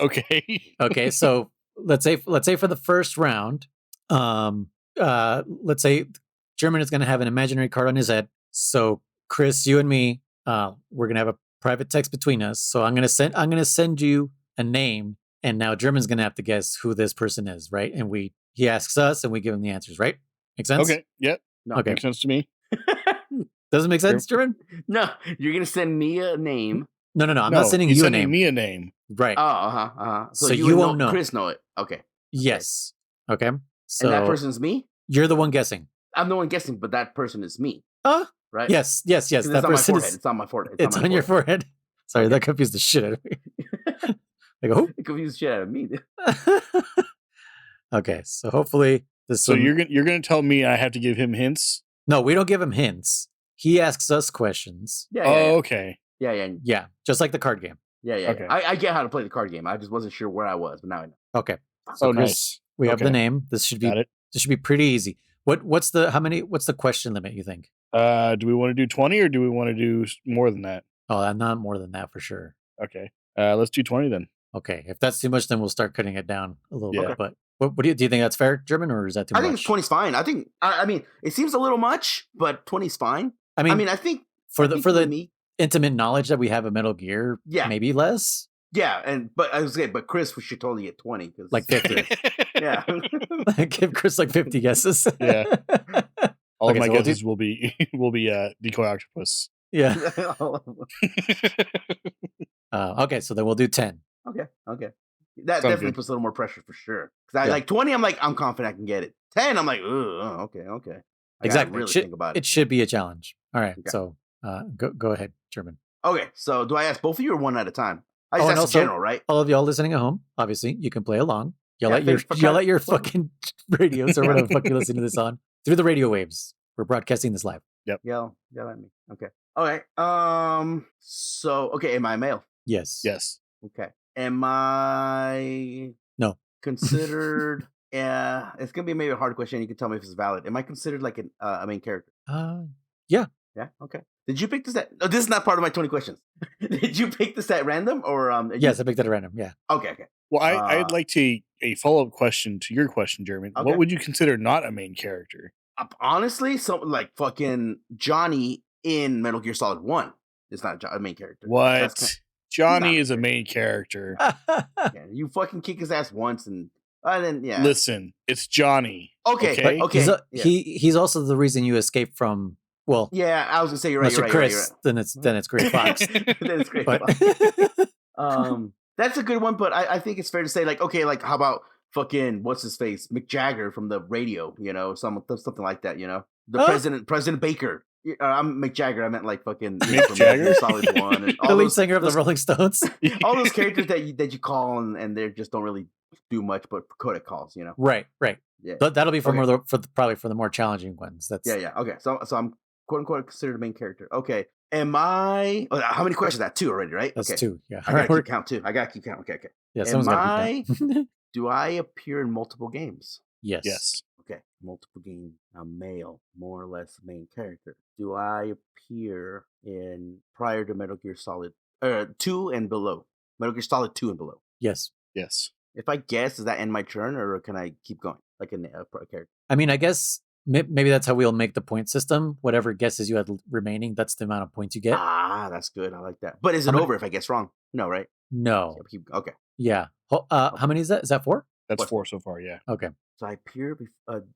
Okay. So let's say for the first round, let's say German is gonna have an imaginary card on his head. So Chris, you and me, we're gonna have a private text between us. So I'm gonna send you a name, and now German's gonna have to guess who this person is, right? And he asks us, and we give him the answers, right? Make sense? Okay. Yep. No, okay. Makes sense to me. Doesn't make sense, German? No, you're gonna send me a name. No. I'm not sending you a name. Me a name. Right. Oh, So you won't know. Chris know it. Okay. Yes. Okay. So and that person's me? You're the one guessing. I'm the one guessing, but that person is me. Right? Yes. That person is. It's on my forehead. It's on your forehead. Sorry, that confused the shit out of me. I go, who? It confused the shit out of me. Okay, so hopefully this. So you're gonna tell me I have to give him hints? No, we don't give him hints. he asks us questions. Yeah. Okay. Yeah. Just like the card game. Yeah. Okay. I get how to play the card game. I just wasn't sure where I was, but now I know. Okay. So Chris, nice. We have the name. This should be pretty easy. What's the question limit, you think? Do we want to do 20 or do we want to do more than that? Oh, not more than that for sure. Okay. Let's do 20 then. Okay. If that's too much, then we'll start cutting it down a little bit. But what do you think that's fair, German, or is that too much? I think 20's fine. I mean, it seems a little much, but 20's fine. I mean, I think for the intimate knowledge that we have of Metal Gear, maybe less. Yeah, but I was saying, but Chris, we should totally get 20 because like 50. Yeah, give Chris like 50 guesses. Yeah, all of my guesses will be Decoy Octopus. Yeah. Okay, so then we'll do 10. Okay. That Sounds definitely puts a little more pressure for sure. Because I like 20, I'm confident I can get it. 10, I'm like, okay. Exactly. Really think about it. It should be a challenge. All right. Okay. So go ahead, German. Okay. So do I ask both of you or one at a time? I just ask general, right? All of y'all listening at home, obviously, you can play along. Yell at your fucking radios or whatever the fuck you're listening to this on through the radio waves. We're broadcasting this live. Yep. Yell at me. Okay. All right. So am I a male? Yes. Okay. Am I considered? It's gonna be maybe a hard question. You can tell me if it's valid. Am I considered like a main character? Yeah. Yeah. Okay. Did you pick this? This is not part of my 20 questions. Did you pick this at random or? Yes, I picked it at random. Yeah. Okay. Well, I'd like a follow-up question to your question, German. Okay. What would you consider not a main character? Honestly, something like fucking Johnny in Metal Gear Solid 1 is not a main character. What? Johnny is a main character. Yeah, you fucking kick his ass once and then Listen, it's Johnny. Okay. He's also the reason you escaped from. Well, yeah, I was gonna say you're right. Mr. Chris, then it's Great Fox. Then it's Great Fox. That's a good one, but I think it's fair to say how about fucking what's his face Mick Jagger from the radio, something like that, the President Baker. I'm Mick Jagger. I meant like fucking Mick Jagger, Solid 1, and the lead singer of the Rolling Stones. All those characters that you call and they just don't really do much, but Codec Calls, Right. Yeah, but that'll be probably for the more challenging ones. That's Okay, so I'm quote unquote considered a main character. Okay, am I? How many questions? That 2 already, right? That's 2. Yeah, I gotta keep count too. I gotta keep count. Okay. Yeah, someone's gotta keep count. Do I appear in multiple games? Yes. Okay, multiple games. I'm male, more or less main character. Do I appear in prior to Metal Gear Solid 2 and below? Metal Gear Solid 2 and below. Yes. If I guess, does that end my turn, or can I keep going like a character? I mean, I guess maybe that's how we'll make the point system. Whatever guesses you had remaining, that's the amount of points you get. Ah, that's good. I like that. But is it over if I guess wrong? No, right? No. Okay. Yeah. How many is that? Is that 4? That's 4 so far. Yeah. Okay. So I appear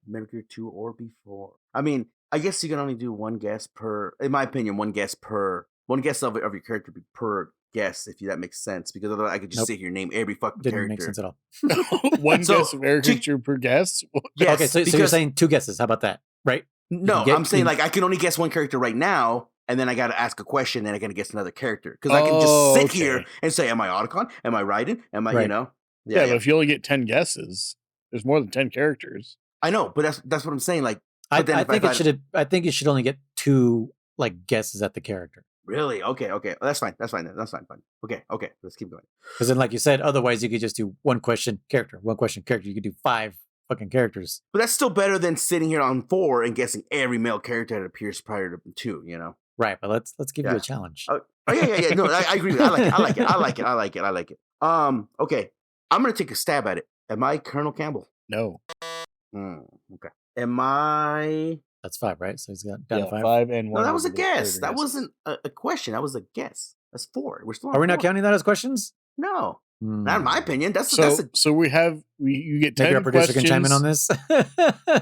Metal Gear 2 or before. I mean, I guess you can only do one guess per. In my opinion, one guess of your character per guess, if that makes sense. Because otherwise, I could just sit here and name every fucking Didn't character. Make sense at all. One guess of every character per guess. Yes. Okay, so you're saying 2 guesses. How about that? Right? No, I'm saying like I can only guess one character right now, and then I got to ask a question, and I got to guess another character because I can just sit here and say, "Am I Otacon? Am I Raiden? Am I?" Right. Yeah. But if you only get 10 guesses, there's more than 10 characters. I know, but that's what I'm saying. Like, I think you should only get 2 like guesses at the character. Really? Okay. That's fine. Fine. Okay. Let's keep going. Because then, like you said, otherwise you could just do one question character. You could do 5 fucking characters. But that's still better than sitting here on 4 and guessing every male character that appears prior to 2. Right, but let's give you a challenge. Oh yeah. No, I agree with it. I like it. Okay. I'm gonna take a stab at it. Am I Colonel Campbell? No. Okay. Am I? That's 5, right? So he's got down to 5. 5 and 1. No, that was a guess. That wasn't a question. That was a guess. That's 4. We're still. Are we not counting that as questions? No, not in my opinion. So we have you get 10 maybe our producer questions. can chime in on this.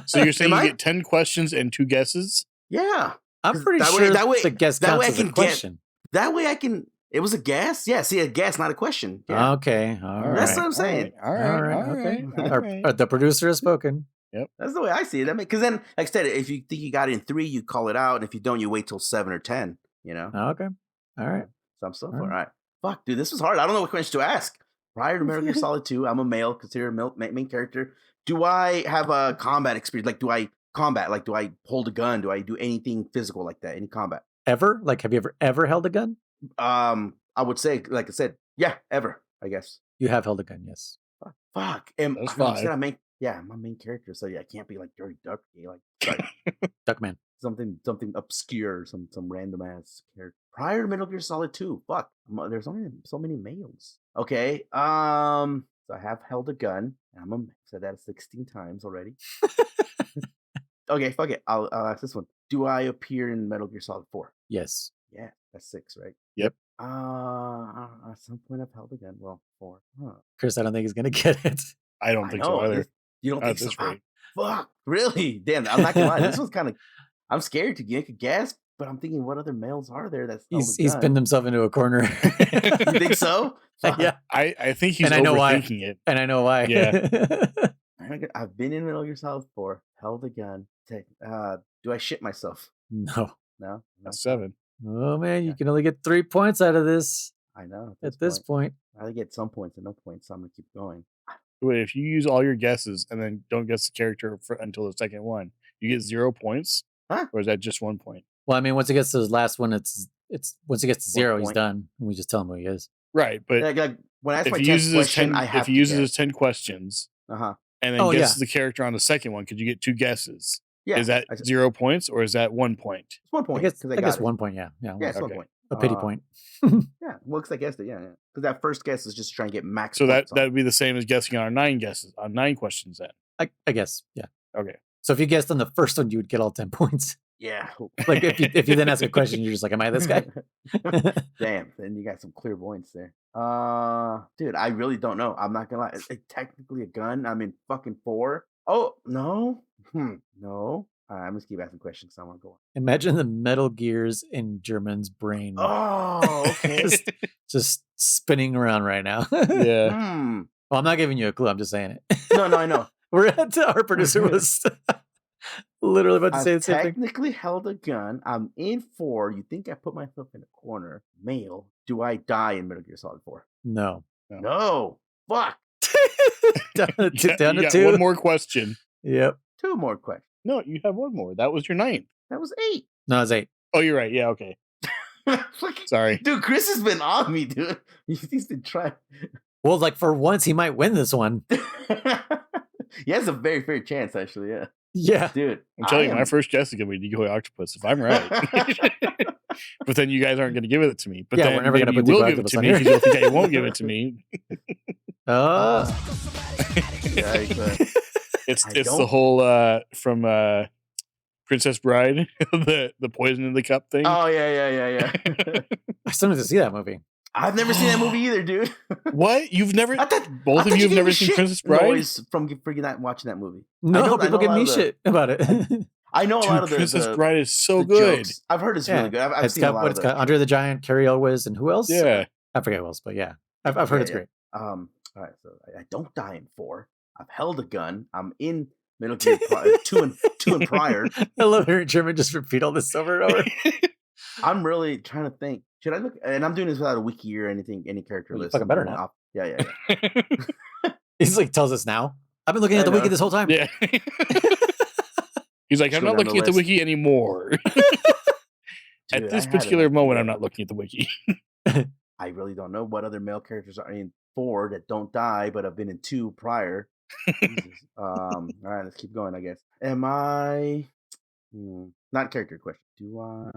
So you're saying you get 10 questions and 2 guesses? Yeah, I'm pretty sure the guess counts as a question. That way I can. It was a guess. Yeah, see, a guess, not a question. Yeah. Okay, all right. That's what I'm saying. All right. Okay. The producer has spoken. Yep. That's the way I see it. Because then, like I said, if you think you got it in 3, you call it out. And if you don't, you wait till 7 or 10. Okay. All right. So I'm still all right. Fuck, dude, this was hard. I don't know what question to ask. Prior to Metal Gear Solid 2, I'm a male, considered a main character. Do I have a combat experience? Like, do I combat? Like, do I hold a gun? Do I do anything physical like that? Any combat? Ever? Like, have you ever held a gun? I would say, like I said, yeah, ever. I guess you have held a gun. Yes. Fuck. And That's I said five. I'm my main character, so yeah, I can't be like Dirty Duck, like Duckman. something obscure, some random ass character. Prior to Metal Gear Solid 2, fuck, there's only so many males. Okay, so I have held a gun. And said that 16 times already. Okay, fuck it. I'll ask this one. Do I appear in Metal Gear Solid 4? Yes. Yeah, that's 6, right? Yep. At some point I've held a gun. Well, 4. Huh. Chris, I don't think he's gonna get it. I don't think so either. You don't think so? Right. Fuck, really? Damn, I'm not gonna lie. This was kind of. I'm scared to get a gasp, but I'm thinking, what other males are there that's he's pinned himself into a corner. You think so? Yeah, I think he's and I know overthinking it, and I know why. Yeah. I've been in Metal Gear Solid 4, held a gun. Do I shit myself? No. That's 7. Oh man, you can only get 3 points out of this. I know. At this point, I get some points and no points, so I'm gonna keep going. Wait, if you use all your guesses and then don't guess the character until the second one, you get 0 points? Huh? Or is that just 1 point? Well, I mean, once he gets to his last one, it's once he gets to 0, he's point. done. And we just tell him who he is. Right, but Like when I ask if my he 10th uses question, his 10, I have if he uses his 10 questions, and then guesses the character on the second one, could you get 2 guesses? Yeah. Is that 0 points or is that 1 point? It's 1 point. I guess 1 point. Yeah. It's 1 point. A pity point. Yeah, well, because I guessed it. Yeah. Because that first guess is just to try and get max. So that would be the same as guessing on our 9 guesses on 9 questions. Then I guess. Yeah. Okay. So if you guessed on the first one, you would get all 10 points. Yeah. Like if you then ask a question, you're just like, "Am I this guy?" Damn. Then you got some clairvoyance there. Dude, I really don't know. I'm not gonna lie. It's technically a gun. I'm in fucking 4. Oh no. No. I'm just keep asking questions. So I want to go on. Imagine the Metal Gears in German's brain. Oh, okay. just spinning around right now. Yeah. Well, I'm not giving you a clue. I'm just saying it. No, I know. Our producer was literally about to say the same thing. Technically held a gun. I'm in 4. You think I put myself in a corner? Male. Do I die in Metal Gear Solid 4? No. Fuck. down to 2. One more question. Yep. 2 more questions. No, you have 1 more. That was your 9th. That was 8. No, it's 8. Oh, you're right. Yeah, okay. Sorry. Dude, Chris has been on me, dude. He's been trying. Well, like for once, he might win this one. He has a very fair chance, actually. Yeah. Yeah. Dude. I'm telling you, my first guess is going to be Decoy Octopus, if I'm right. But then you guys aren't going to give it to me. But then we're never going to put you will Decoy give it Octopus to on me here. because you'll think I won't give it to me. It's the whole from Princess Bride, the poison in the cup thing. Oh yeah. I still need to see that movie. I've never seen that movie either, dude. What? You've never? Both of you have never seen Princess Bride? Noise from freaking not watching that movie. No, people give me shit about it. I know a lot of the Princess Bride is so good. Jokes. I've heard it's really good. I've seen a lot of it. Andre the Giant, Carrie Elwes, and who else? Yeah, I forget who else, but yeah, I've heard it's great. All right, so I don't die in 4. I've held a gun. I'm in Metal Gear 2 and prior. I love hearing German just repeat all this over and over. I'm really trying to think. Should I look? And I'm doing this without a wiki or anything, any character list. Fucking better now. Yeah. He's like, tells us now. I've been looking at the wiki this whole time. Yeah. He's like, I'm not looking at the wiki anymore. At this particular moment, I'm not looking at the wiki. I really don't know what other male characters are in 4 that don't die, but have been in 2 prior. All right, let's keep going, I guess. Am I... not a character question. Do I...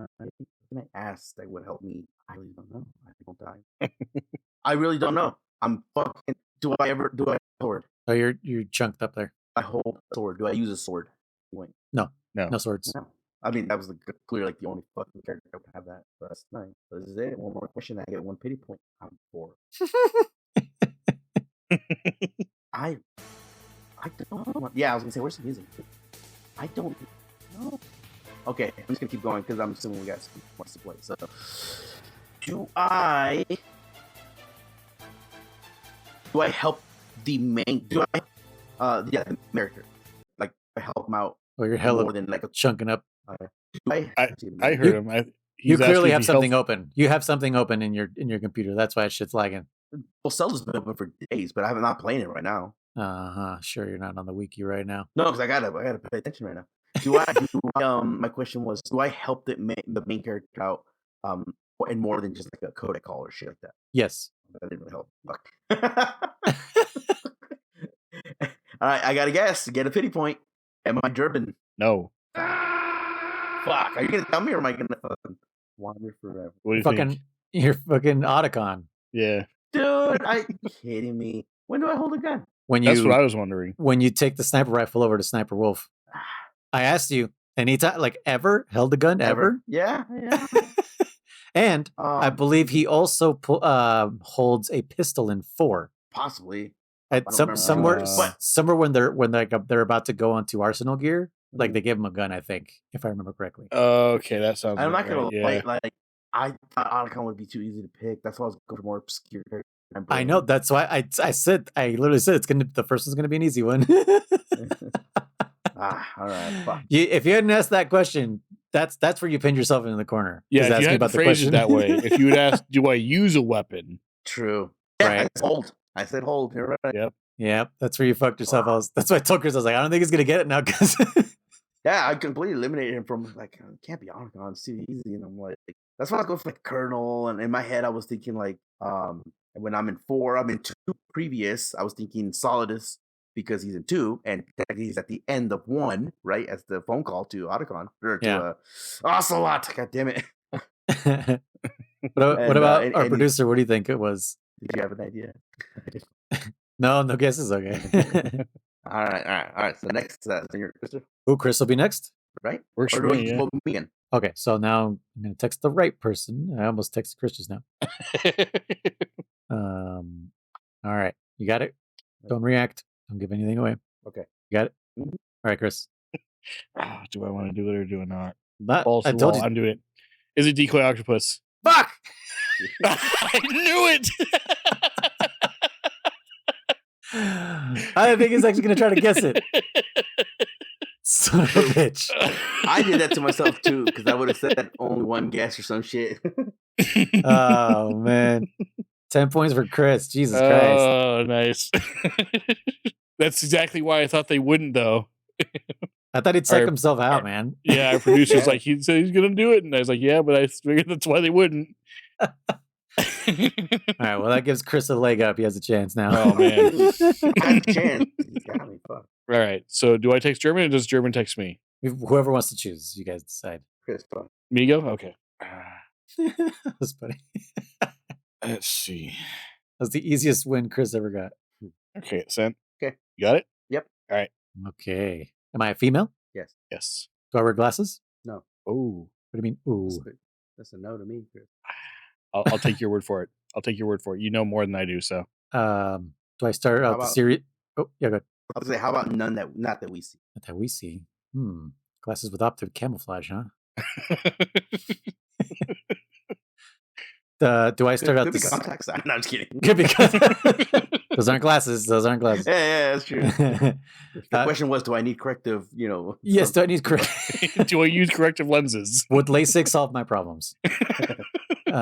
Can I ask that would help me? I really don't know. I won't die. I really don't know. I'm fucking... Do I hold a sword? Oh, you're chunked up there. I hold a sword. Do I use a sword? Wait. No swords. No. I mean, that was clearly like the only fucking character that would have that. So that's nice. So this is it. One more question. I get 1 pity point. I'm 4. I don't know. Yeah, I was gonna say, where's the music? I don't know. Okay, I'm just gonna keep going because I'm assuming we got some points to play. So, do I help the main? The character? Like I help him out? Oh, you're hella more than like a chunking up. I heard him. You clearly have something open. You have something open in your computer. That's why shit's lagging. Well, Zelda's been open for days, but I'm not playing it right now. Sure, you're not on the wiki right now. No, because I gotta pay attention right now. My question was, do I help the main character out and more than just like a codec call or shit like that? Yes. That didn't really help. All right, I got to guess. Get a pity point. Am I Durbin? No. Fuck. Are you going to tell me or am I going to wander forever? What do you think? You're fucking Otacon. Yeah. Dude, are you kidding me? When do I hold a gun? That's what I was wondering. When you take the sniper rifle over to Sniper Wolf. I asked you, anytime, like ever held a gun ever? Yeah. And I believe he also holds a pistol in 4. Possibly. At somewhere when they're about to go onto Arsenal gear, like they give him a gun, I think, if I remember correctly. Okay, that sounds. I'm not gonna like. I thought Otacon would be too ezy to pick. That's why I was going for more obscure. I know. That's why I literally said the first one's gonna be an easy one. All right. Fuck. If you hadn't asked that question, that's where you pinned yourself into the corner. Yeah, if you hadn't phrased it that way, if you would ask, "Do I use a weapon?" True. Yeah, right. I said hold. You're right. Yep. That's where you fucked yourself. That's why I told Chris. I was like, I don't think he's gonna get it now because. Yeah, I completely eliminated him from like it can't be Otacon. It's too easy, and I'm like, that's why I go for like Colonel. And in my head, I was thinking like, when I'm in 4, I'm in 2 previous. I was thinking Solidus because he's in 2, and he's at the end of 1, right? As the phone call to Otacon or to Ocelot. God damn it. What about our producer? What do you think it was? Did you have an idea? No guesses. Okay. All right. So next, Chris. Oh, Chris will be next, right? Works for me. Yeah. Okay, so now I'm going to text the right person. I almost texted Chris just now. All right, you got it. Don't react. Don't give anything away. Okay, you got it. Mm-hmm. All right, Chris. Do I want to do it or do I not? I told you. I'm doing it. Is it Decoy Octopus? Fuck! I knew it. I think he's actually going to try to guess it. Son of a bitch. I did that to myself too, because I would have said only one guess or some shit. Oh, man. 10 points for Chris. Jesus Christ. Oh, nice. That's exactly why I thought they wouldn't, though. I thought he'd psych himself out, man. Yeah, our producer's like, he said he's going to do it. And I was like, yeah, but I figured that's why they wouldn't. All right, well, that gives Chris a leg up. He has a chance now. Oh, man. I have a chance. Got me, fuck. All right. So do I text German or does German text me? Whoever wants to choose, you guys decide. Chris, fuck. Me go? Okay. That's funny. Let's see. That's the easiest win Chris ever got. Okay, sent. Okay. You got it? Yep. All right. Okay. Am I a female? Yes. Yes. Do I wear glasses? No. Oh. What do you mean? Ooh. That's a no to me, Chris. I'll take your word for it. You know more than I do, so. Do I start out the series? Oh, yeah, go ahead. I was like, how about none that not that we see? Not that we see. Glasses with optic camouflage, huh? Do I start out the contacts? No, I'm just kidding. Could be. Those aren't glasses. Yeah, that's true. The question was, do I need corrective? Yes, do I need corrective? Do I use corrective lenses? Would LASIK solve my problems? Do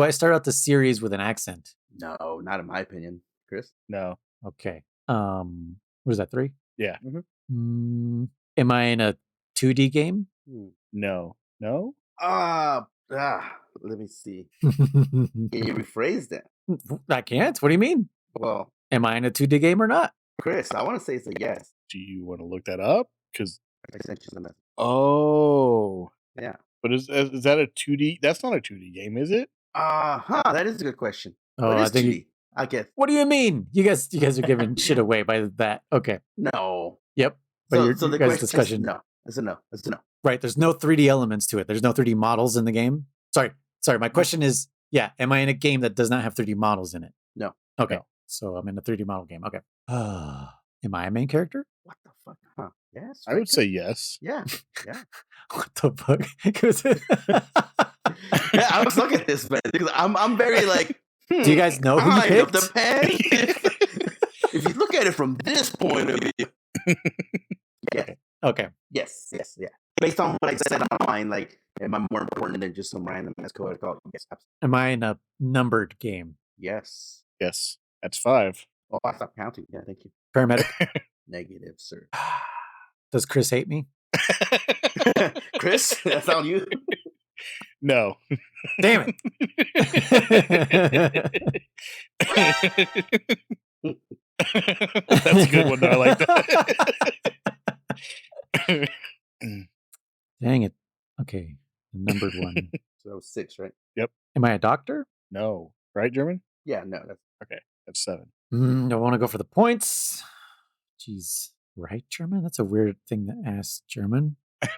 I start out the series with an accent? No, not in my opinion, Chris. No. Okay. What is that? 3? Yeah. Mm-hmm. Am I in a 2D game? No. Let me see. Can you rephrase that? I can't. What do you mean? Well, am I in a 2D game or not? Chris, I want to say it's a yes. Do you want to look that up? Because I sent you the message. Oh. Yeah. But is that a 2D? That's not a 2D game, is it? That is a good question. Oh, I think I guess. What do you mean? You guys are giving shit away by that. Okay. No. Yep. But so your guys' discussion. No. It's a no. Right. There's no 3D elements to it. There's no 3D models in the game. Sorry. My question is, am I in a game that does not have 3D models in it? No. Okay. No. So I'm in a 3D model game. Okay. Am I a main character? What the fuck? Huh? Yes. I would say yes. Yeah. What the fuck? Yeah, I was looking at this, man, because I'm very like. Do you guys know who you picked? If you look at it from this point of view. Yeah. Okay. Yes. Yeah. Based on what I said online, like, am I more important than just some random ass code? Yes, absolutely. Am I in a numbered game? Yes. That's 5. Oh, I stopped counting. Yeah, thank you. Paramedic? Negative, sir. Does Chris hate me? Chris, that's on you. No. Damn it. That's a good one, though. I like that. Dang it. Okay. The numbered one. So that was 6, right? Yep. Am I a doctor? No. Right, German? Yeah, no. That's Okay. That's 7. I want to go for the points. Jeez. Right, German? That's a weird thing to ask, German. Am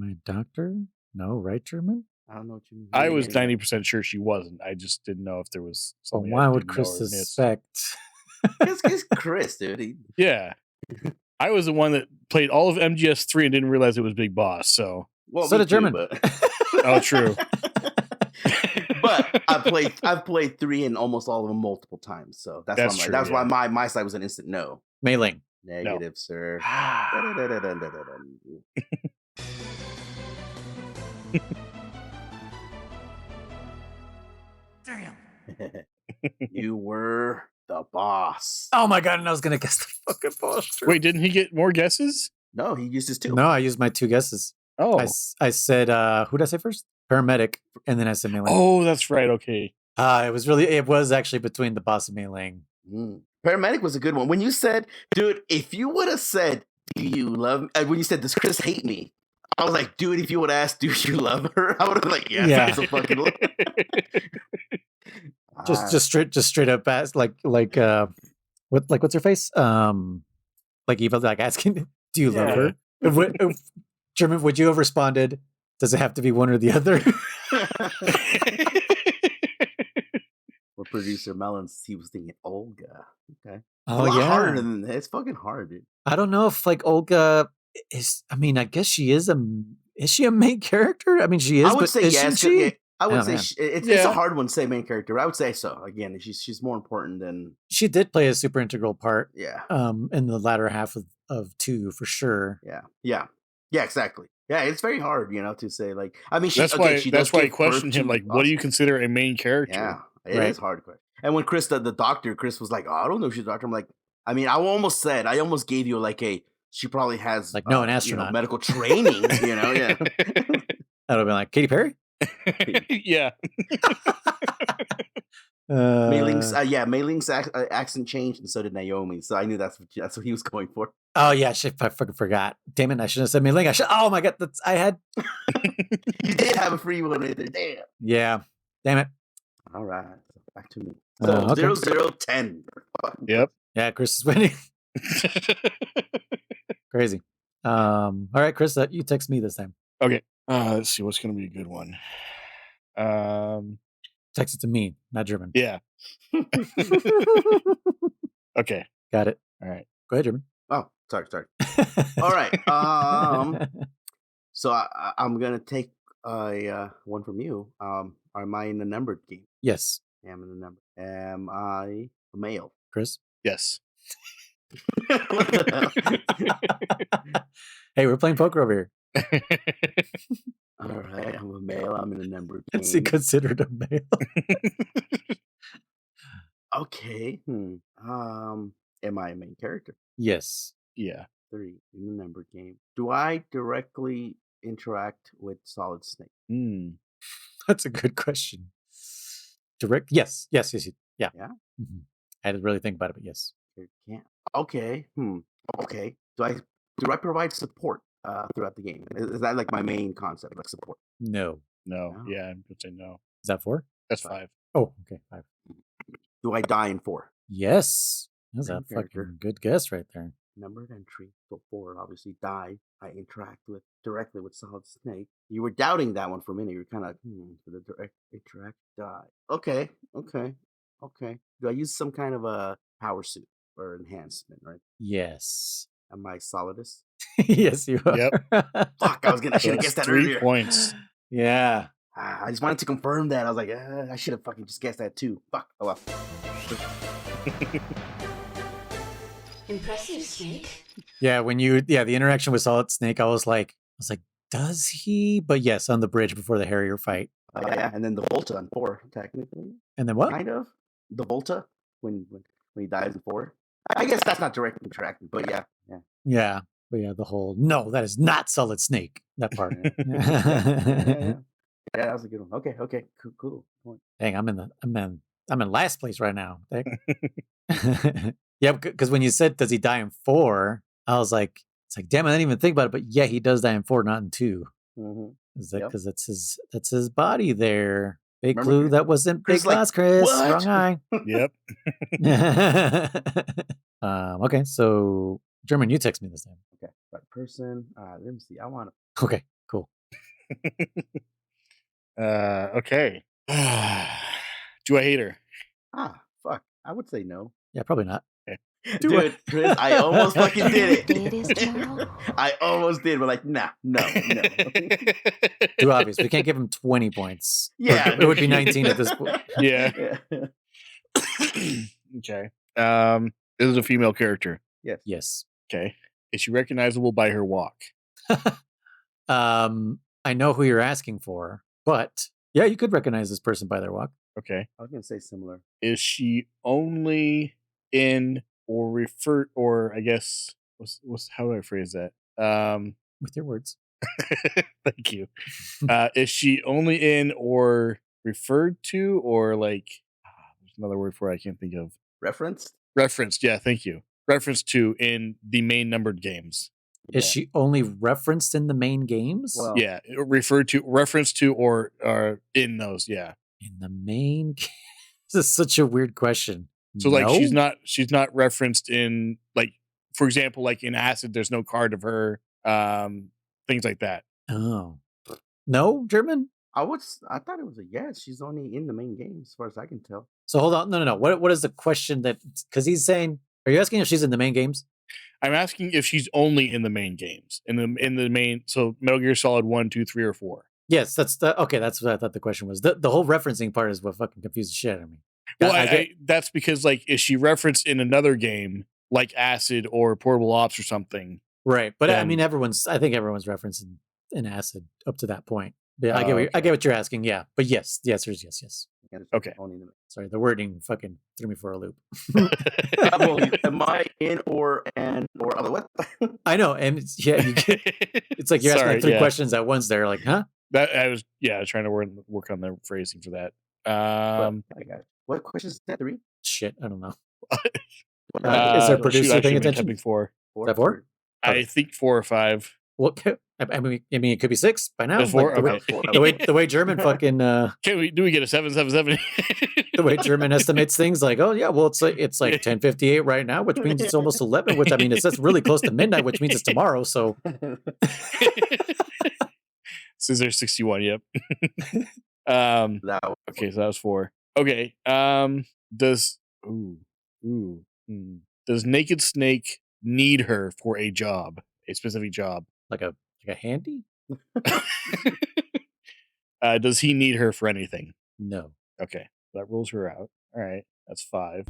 I a doctor? No, right, German? I don't know what you mean. I was 90% sure she wasn't. I just didn't know if there was something. Why would Chris suspect? It's Chris, dude. Yeah. I was the one that played all of MGS3 and didn't realize it was Big Boss. So, so did German. Oh, true. But I've played 3 and almost all of them multiple times. So that's why, that's why my side was an instant no. Mailing. Negative, sir. Damn. You were the boss. Oh my god, and I was gonna guess the fucking boss. Wait, didn't he get more guesses? No, he used his 2. No, I used my 2 guesses. Oh. I said, who did I say first? Paramedic, and then I said Mei Ling. Oh, that's right. Okay. It was actually between the boss and Mei Ling. Paramedic was a good one. When you said, dude, if you would have said, do you love me? When you said, does Chris hate me? I was like, dude, if you would have asked, do you love her? I would have been like, yes, Yeah. that's a fucking love. Just straight up ask what's her face? Like Eva, like asking, do you love her? German, would you have responded? Does it have to be one or the other? Well, producer Melons, he was thinking Olga. Okay. Oh, a lot yeah. harder than that. It's fucking hard, dude. I don't know if like Olga is. I mean, I guess she is Is she a main character? I mean, she is. I would say yes. She? I would say it's a hard one to say main character. I would say so. Again, she's more important than. She did play a super integral part. Yeah. In the latter half of 2 for sure. Yeah. Exactly. Yeah, it's very hard, to say like. I mean, that's why I questioned him. Like, what do you consider a main character? Yeah, it is hard question. And when Chris, the doctor, Chris was like, "Oh, I don't know if she's a doctor." I'm like, I mean, I almost gave you like she probably has like an astronaut medical training. Yeah. That would have been like Katy Perry. Yeah. Mei Ling's accent changed, and so did Naomi. So I knew that's what he was going for. Oh yeah, I fucking forgot. Damn it! I shouldn't have said Mei Ling. Oh my god, I had. You did have a free one right there. Damn. Yeah. Damn it. All right, back to me. So 0-0-10. Yep. Yeah, Chris is winning. Crazy. All right, Chris, you text me this time. Okay. Let's see what's going to be a good one. Text it to me, not German. Yeah. Okay. Got it. All right. Go ahead, German. Oh, sorry. All right. So I'm gonna take one from you. Am I in a numbered game? Yes. I'm in a number. Am I a male? Chris? Yes. Hey, we're playing poker over here. All right, I'm a male. I'm in a numbered game. Is he considered a male? Okay. Am I a main character? Yes. Yeah. 3 in the numbered game. Do I directly interact with Solid Snake? That's a good question. Direct? Yes. Yeah. Yeah. Mm-hmm. I had to really think about it, but yes. Okay. Okay. Do I provide support throughout the game? Is that like my main concept, like support? No. Yeah, I'm gonna say no. Is that 4? That's 5. Oh, okay, 5. Do I die in 4? Yes. That's a fucking good guess right there. Numbered entry. So 4, obviously, die. I interact directly with Solid Snake. You were doubting that one for a minute. You were kind of for the direct interact, die. Okay. Do I use some kind of a power suit or enhancement, right? Yes. Am I Solidus? Yes, you are. Yep. Fuck, I should have guessed that 3 earlier. points. Yeah. I just wanted to confirm that. I was like, I should have fucking just guessed that too. Fuck. Oh well. Impressive, Snake. Yeah, the interaction with Solid Snake, I was like, does he? But yes, on the bridge before the Harrier fight. Yeah, and then the Volta on 4, technically. And then what? Kind of. The Volta when he dies in 4. I guess that's not direct interacting, but yeah. Yeah. But yeah, the whole, no, that is not Solid Snake. That part. Yeah, that was a good one. Okay, cool. Dang, I'm in last place right now. Yeah, because when you said, does he die in 4? I was like, it's like, damn, I didn't even think about it. But yeah, he does die in 4, not in 2. Because that's his body there. Big Remember, clue that wasn't Chris big glass, Chris. What? Wrong eye. Yep. Okay, so German, you text me this time. Okay, right person. Let me see. I want to. Okay, cool. Okay. Do I hate her? Fuck. I would say no. Yeah, probably not. Okay. Dude, Chris, I almost fucking did it. I almost did, but like, no. Too obvious. We can't give him 20 points. Yeah. It would be 19 at this point. Yeah. Okay. This is a female character. Yes. Okay. Is she recognizable by her walk? I know who you're asking for, but yeah, you could recognize this person by their walk. Okay. I was gonna say similar. Is she only in or refer, or I guess what's how do I phrase that? With your words. Thank you. Is she only in or referred to, or like there's another word for it I can't think of. Referenced? Yeah, thank you. Referenced to in the main numbered games. Is she only referenced in the main games? Well, yeah, referenced to, or in those. Yeah. In the main game? This is such a weird question. So like she's not referenced in, like, for example, like in Acid, there's no card of her, things like that. Oh. No, German? I thought it was a yes. She's only in the main game as far as I can tell. So hold on. No. What is the question that, because he's saying, are you asking if she's in the main games? I'm asking if she's only in the main games, in the main. So Metal Gear Solid 1, 2, 3, or 4. Yes, that's what I thought the question was. The whole referencing part is what fucking confused the shit out of me. Well, that's because, like, is she referenced in another game like Acid or Portable Ops or something? Right, but I mean, I think everyone's referencing in Acid up to that point. Yeah, I get what you're asking. Yeah, but yes, the answer is yes. Okay. Sorry, the wording fucking threw me for a loop. Am I in or what? I know, and it's like you're asking like 3 questions at once. There, like, huh? That I was trying to work on the phrasing for that. I got it. What question is that? 3? Shit, I don't know. Is there a producer paying attention? 4. Is that 4? I think 4 or 5. Well, I mean, it could be 6 by now. 4? Like, the way German fucking do we get a 777? The way German estimates things, like, oh yeah, well it's like 10:58 right now, which means it's almost 11. Which I mean, it's really close to midnight, which means it's tomorrow. So, Scissor 61. Yep. Okay, so that was 4. Okay. Does Naked Snake need her for a job, a specific job? Like a handy? Does he need her for anything? No. Okay, that rules her out. All right, that's 5.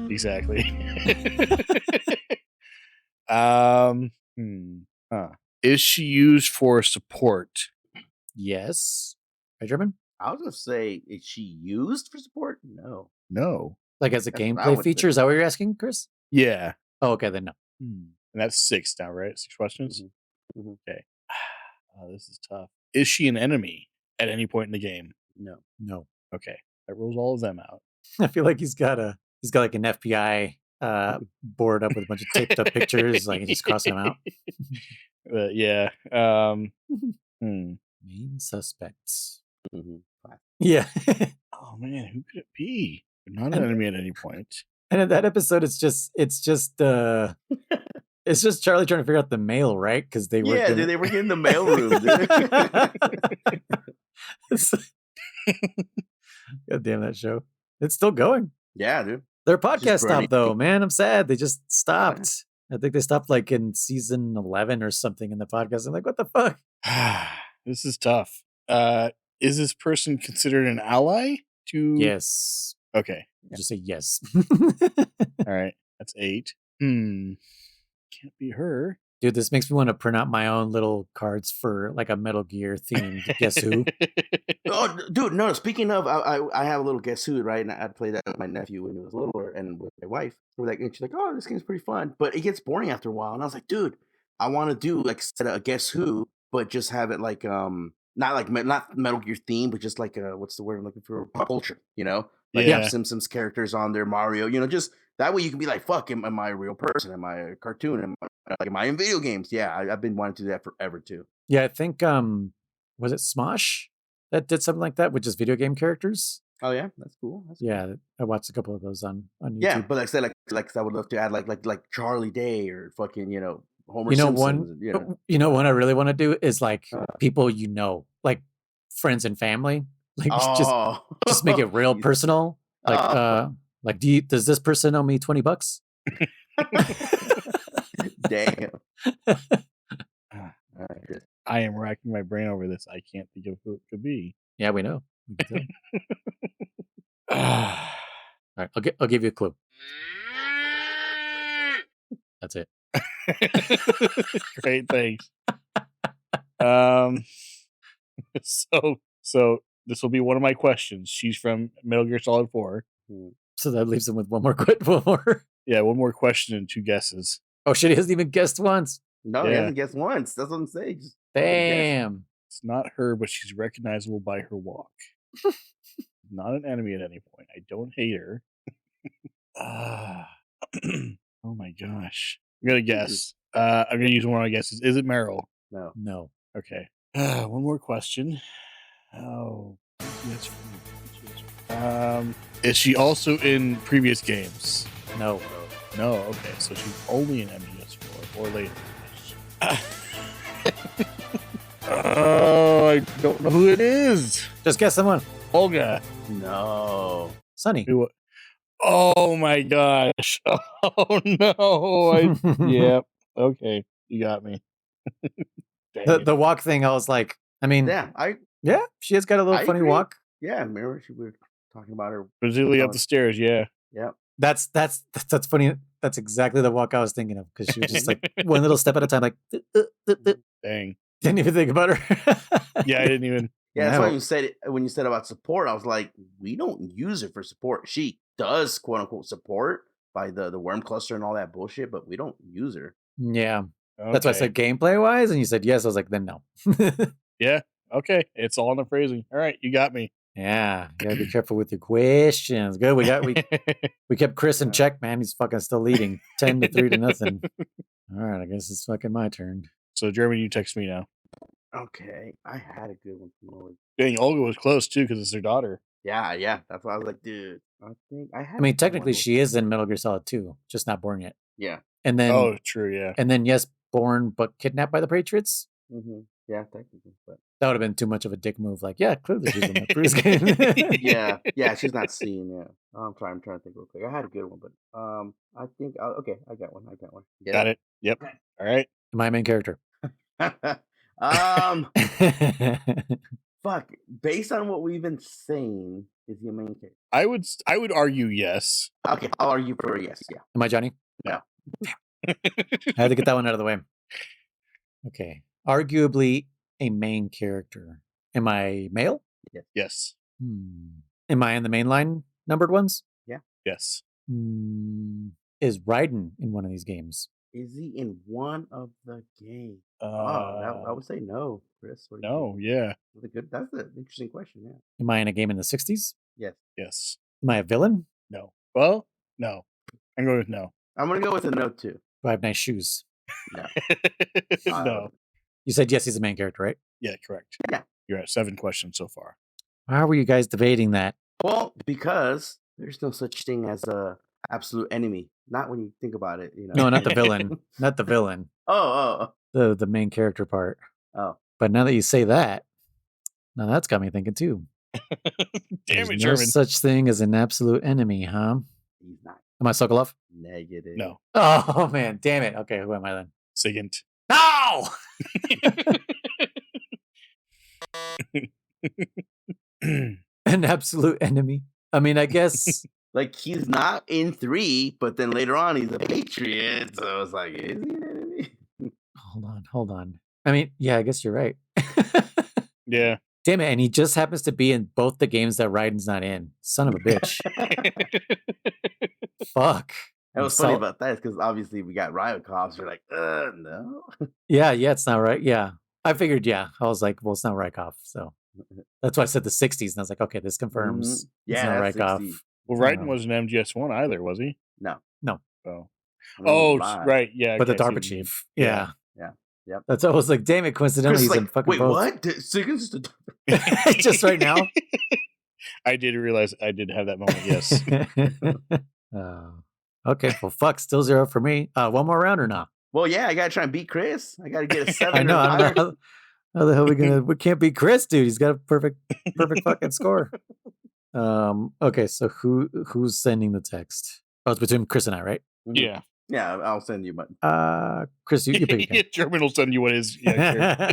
Exactly. Is she used for support? Yes. Right, German? I was gonna say, is she used for support? No. Like as a gameplay feature? Is that what you're asking, Chris? Yeah. Oh, okay, then no. And that's 6 now, right? 6 questions? Mm-hmm. Okay. Oh, this is tough. Is she an enemy at any point in the game? No. Okay. That rules all of them out. I feel like he's got like an FBI board up with a bunch of taped up pictures, like he's just crossing them out. Yeah. Main suspects. Mm-hmm. Yeah. Oh man, who could it be? Not an enemy at any point. And in that episode, it's just Charlie trying to figure out the mail, right? Because they were they were in the mail room. God damn that show! It's still going. Yeah, dude. Their podcast stopped though, man. I'm sad. They just stopped. I think they stopped like in season 11 or something in the podcast. I'm like, what the fuck? This is tough. Is this person considered an ally to? Yes. Okay. Just say yes. All right. That's 8. Can't be her. Dude, this makes me want to print out my own little cards for like a Metal Gear themed Guess Who. Oh, dude, no. Speaking of, I have a little Guess Who, right? And I'd play that with my nephew when he was littler, and with my wife. We're like, and she's like, "Oh, this game's pretty fun," but it gets boring after a while. And I was like, "Dude, I want to do like a Guess Who, but just have it like not Metal Gear theme, but just like what's the word I'm looking for? Pop culture, you know? Like have Simpsons characters on there, Mario, you know, just that way you can be like, fuck, am I a real person? Am I a cartoon? Am I in video games? Yeah, I've been wanting to do that forever too. Yeah, I think was it Smosh that did something like that with just video game characters? Oh yeah, that's cool. Yeah, I watched a couple of those on YouTube. Yeah, but like I said, like I would love to add like Charlie Day or fucking Homer you know Simpson. One I really want to do is like people like friends and family, like just make it real personal. Like does this person owe me $20? Damn. I am racking my brain over this. I can't think of who it could be. Yeah, we know. All right, I'll give you a clue. That's it. Great, thanks. So this will be one of my questions. She's from Metal Gear Solid 4. So that leaves him with one more. Yeah, one more question and 2 guesses. Oh shit, he hasn't even guessed once. No, he hasn't guessed once. That's what I'm saying. Damn. It's not her, but she's recognizable by her walk. Not an enemy at any point. I don't hate her. Oh my gosh. I'm going to guess. I'm going to use one of my guesses. Is it Meryl? No. Okay. One more question. Oh, that's funny. Is she also in previous games? No. No, okay. So she's only in MGS4 or later. Oh, I don't know who it is. Just guess someone. Olga. No. Sunny. Oh my gosh. Oh no. Yeah. Okay. You got me. The walk thing, I was like, I mean, yeah, she has got a little funny walk. Yeah, remember we were talking about her particularly up the stairs. Yeah. That's funny. That's exactly the walk I was thinking of, because she was just like one little step at a time, like dang. Didn't even think about her. Yeah, I didn't even. Yeah, that's why you said it when you said about support. I was like, we don't use it for support. She does quote unquote support by the worm cluster and all that bullshit, but we don't use her. Yeah. Okay. That's why I said gameplay wise, and you said yes. I was like, then no. Yeah. Okay. It's all in the phrasing. All right, you got me. Yeah, you gotta be careful with your questions. Good. We kept Chris in check, man. He's fucking still leading 10-3-0. All right, I guess it's fucking my turn. So Jeremy, you text me now. Okay, I had a good one from Olga. Dang, Olga was close too because it's her daughter. Yeah. That's why I was like, dude. I mean, technically, she is in Metal Gear Solid 2, just not born yet. Yeah. And then. Oh, true. Yeah. And then yes, born but kidnapped by the Patriots. Mm-hmm. Yeah, technically, but that would have been too much of a dick move. Like, yeah, clearly she's in the first game. yeah, she's not seen. Yeah, I'm trying to think real quick. I had a good one, but I think okay, I got one. Yeah. Got it. Yep. All right. My main character. Fuck. Based on what we've been saying, is he a main character? I would argue yes. Okay, I'll argue for a yes. Yeah. Am I Johnny? No. I had to get that one out of the way. Okay. Arguably a main character. Am I male? Yes. Am I in the mainline numbered ones? Yeah. Yes. Is Raiden in one of these games? Is he in one of the games? I would say no, Chris. No, yeah. That's an interesting question, yeah. Am I in a game in the 60s? Yes. Yes. Am I a villain? No. Well, no. I'm going with no. I'm going to go with a no, too. Do I have nice shoes? No. No. You said yes, he's the main character, right? Yeah, correct. Yeah. You're at 7 questions so far. Why were you guys debating that? Well, because there's no such thing as a absolute enemy. Not when you think about it, you know. No, not the villain. Not the villain. Oh. The main character part. Oh. But now that you say that, now that's got me thinking too. Damn it, no German. Such thing as an absolute enemy, huh? He's not. Am I Sokolov? Negative. No. Oh man, damn it. Okay, who am I then? Sigint. No! An absolute enemy. I mean, I guess like he's not in 3, but then later on he's a patriot. So it's like, is he an enemy? hold on. I mean, yeah, I guess you're right. Yeah. Damn it, and he just happens to be in both the games that Raiden's not in. Son of a bitch. Fuck. And what's funny about that is because obviously we got rival cops. You're like, no. Yeah, it's not right. Yeah. I figured, yeah. I was like, well, it's not Rykov. So that's why I said the 60s. And I was like, okay, this confirms it's not Rykov. Well, Raiden wasn't MGS1 either, was he? No. Oh, right. Yeah. But the DARPA chief. Yeah. Yep. That's I was like, damn it, coincidentally, he's in fucking wait, both. What? Siggins just right now? I did realize I did have that moment, yes. Okay, well, fuck, still 0 for me. One more round or not? Well, yeah, I gotta try and beat Chris. I gotta get a 7. I know. How the hell we can't beat Chris, dude? He's got a perfect fucking score. Okay, so who's sending the text? Oh, it's between Chris and I, right? Yeah. Yeah, I'll send you one. Chris, you pick again. German will send you what is. Yeah,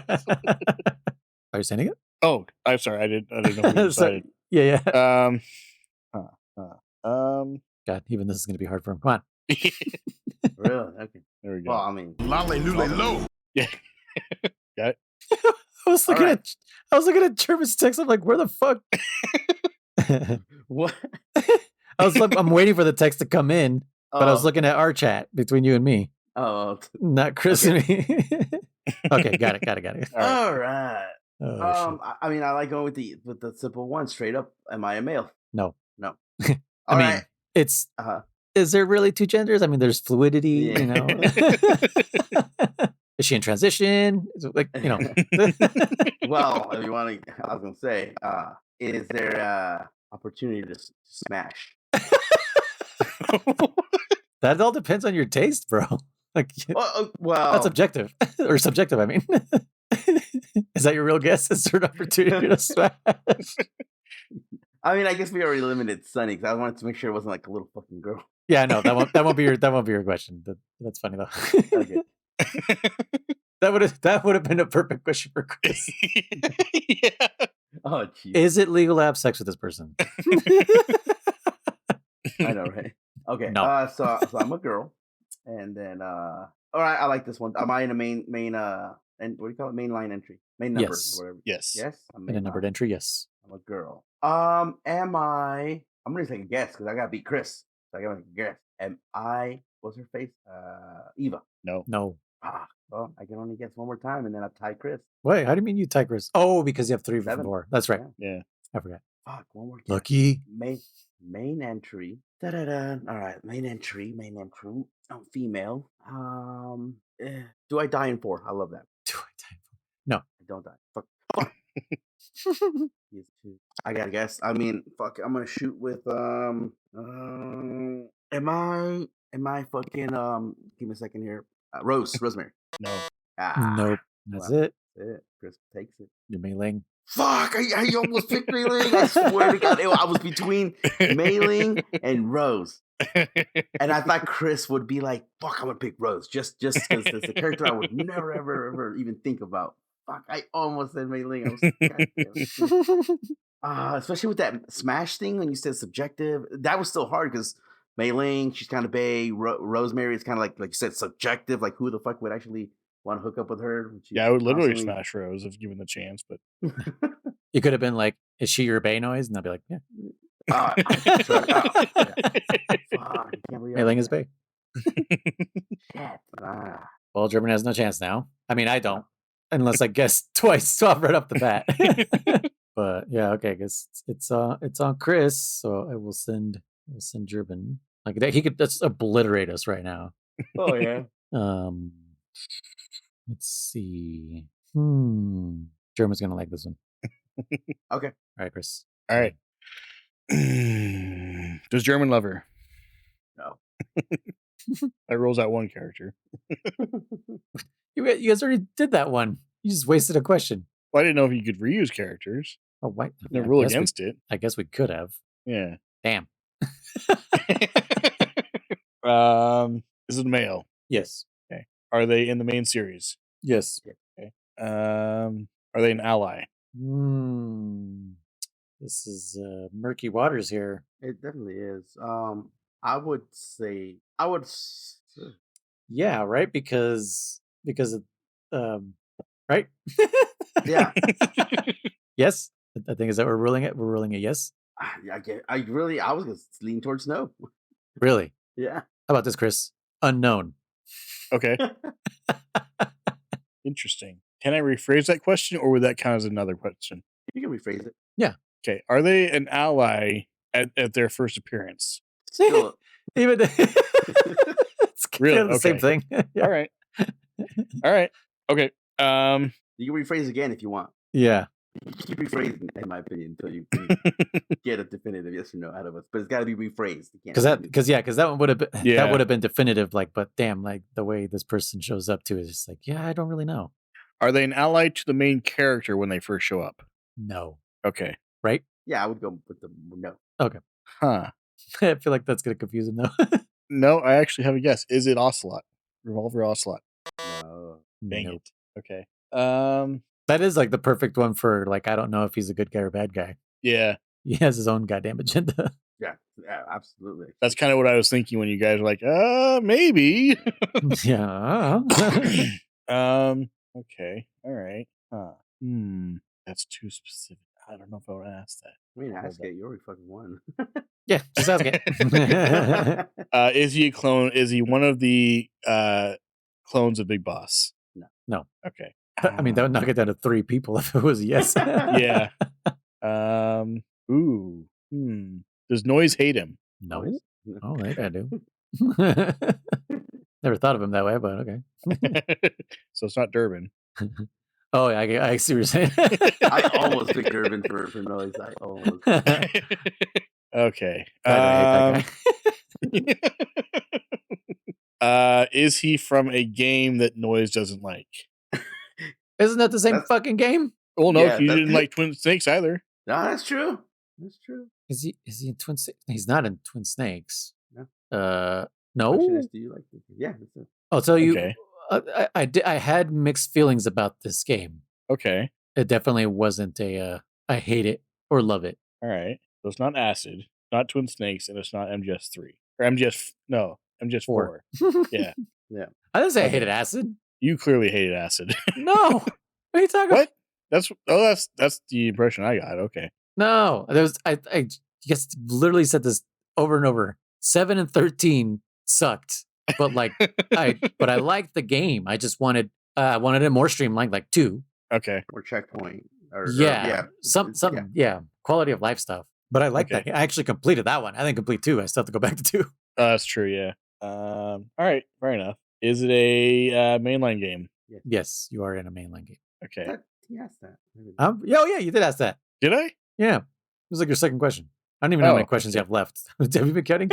Are you sending it? Oh, I'm sorry. I didn't know who decided. Yeah. God, even this is going to be hard for him. Come on. Really? Okay. There we go. Well, I mean, low. Yeah. Got it. I was looking at German's text. I'm like, where the fuck? What? I'm waiting for the text to come in, but I was looking at our chat between you and me. Oh, not Chris and me. Okay, got it. All right. Oh, I mean, I like going with the simple one, straight up. Am I a male? No. All right. It's. Is there really two genders? I mean, there's fluidity. Yeah. You know. Is she in transition? Like, you know. Well, if you want to, I was gonna say, is there opportunity to smash? That all depends on your taste, bro. Like, well, that's objective or subjective. I mean, is that your real guess? Is there an opportunity to smash? I mean, I guess we already limited Sunny because I wanted to make sure it wasn't like a little fucking girl. Yeah, no, that won't be your question. That's funny though. Okay. That would have been a perfect question for Chris. Yeah. Oh, geez. Is it legal to have sex with this person? I know, right? Okay. No. So I'm a girl, and then all right, I like this one. Am I in a main and what do you call it? Main line entry, main number, Yes. or whatever. Yes. I'm In a numbered entry, yes. I'm a girl. Am I? I'm gonna take a guess because I gotta beat Chris. So I gotta make a guess. Am I? What's her face? Eva. No. Well, I can only guess one more time, and then I tie Chris. Wait, how do you mean you tie Chris? Oh, because you have 3 from 7. 4. That's right. Yeah. I forgot. Fuck, one more. Guess. Lucky. Main entry. Da-da-da. All right, main entry. I'm female. Do I die in 4? I love that. Do I die? No. I don't die. Fuck. I gotta guess. I mean, fuck. I'm gonna shoot with am I fucking give me a second here. Rosemary. No. Nope. That's it. Chris takes it. You're Mei-Ling. Fuck! I almost picked Mei-Ling. I swear to God, I was between Mei-Ling and Rose, and I thought Chris would be like, "Fuck, I'm gonna pick Rose," just because it's a character I would never ever even think about. Fuck! I almost said Mei-Ling. Especially with that smash thing when you said subjective, that was still hard because Mei-Ling, she's kind of bae. Rosemary is kind of like you said, subjective. Like who the fuck would actually want to hook up with her? Yeah, I would literally smash Rose if given the chance, but You could have been like, "Is she your bae noise?" And I'll be like, "Yeah." Mei-Ling is bae. Shit. Well, German has no chance now. I mean, I don't, unless I guess twice right off the bat. But yeah, okay. I guess it's on Chris, so I will send German like that. He could just obliterate us right now. Oh yeah. Let's see. German's gonna like this one. Okay. All right, Chris. All right. Does German love her? No. That rolls out one character. You guys already did that one. You just wasted a question. Well, I didn't know if you could reuse characters. Oh, why? No rule against it. I guess we could have. Yeah. Damn. Is it male? Yes. Okay. Are they in the main series? Yes. Okay. Are they an ally? This is murky waters here. It definitely is. I would say Yeah, right, because Right? Yeah. Yes. I think is that we're ruling it. We're ruling a yes. I was gonna lean towards no. Really? Yeah. How about this, Chris? Unknown. Okay. Interesting. Can I rephrase that question, or would that count as another question? You can rephrase it. Yeah. Okay. Are they an ally at their first appearance? Still, Even it's Really? kind of the same Okay. thing. Yeah. All right. All right. Okay. you can rephrase again if you want. Yeah. You keep rephrasing, in my opinion, until you can get a definitive yes or no out of us. But it's got to be rephrased. Because that one would have been Yeah. that would have been definitive. Like, but damn, like the way this person shows up to is just like, yeah, I don't really know. Are they an ally to the main character when they first show up? No. Okay. Right? Yeah, I would go with the no. Okay. Huh. I feel like that's gonna confuse him though. No, I actually have a guess. Is it Ocelot? Revolver Ocelot. No. Dang Nope. it. Okay. That is like the perfect one for like I don't know if he's a good guy or bad guy. Yeah. He has his own goddamn agenda. Yeah, absolutely. That's kind of what I was thinking when you guys were like, maybe. Yeah. Okay. All right. Huh. That's too specific. I don't know if I would ask that. I mean, Hold ask up. it. You already fucking won. Yeah, just ask it. Is he a clone? Is he one of the clones of Big Boss? No. Okay. I mean, that would knock it down to 3 people if it was a yes. Yeah. Ooh. Does Noise hate him? No. Oh, maybe I do. Never thought of him that way, but okay. So it's not Durbin. Oh, yeah, I see what you're saying. I almost picked Durbin for noise. I almost. Okay. I hate that guy. Is he from a game that Noise doesn't like? Isn't that the same fucking game? Well, no, Yeah, he didn't like Twin Snakes either. No, that's true. That's true. Is he in Twin Snakes? He's not in Twin Snakes. No. No. Do you like this? Yeah. That's it. I'll tell you. Okay. I had mixed feelings about this game. Okay. It definitely wasn't a I hate it or love it. All right. So it's not Acid, not Twin Snakes, and it's not MGS3. Or MGS4. Yeah. Yeah. I didn't say I Okay. hated Acid. You clearly hated Acid. No. What are you talking about? What? That's the impression I got. Okay. No. I just literally said this over and over. 7 and 13 sucked. But like I liked the game. I just wanted it more streamlined, like 2. Okay. Or checkpoint. Something. Yeah. Quality of life stuff. But I like Okay. that. I actually completed that one. I didn't complete 2. I still have to go back to 2. That's true. Yeah. All right. Fair enough. Is it a mainline game? Yes, you are in a mainline game. Okay. He asked that. Yeah, you did ask that. Did I? Yeah. It was like your second question. I don't even know how many questions you have left. Have you been counting?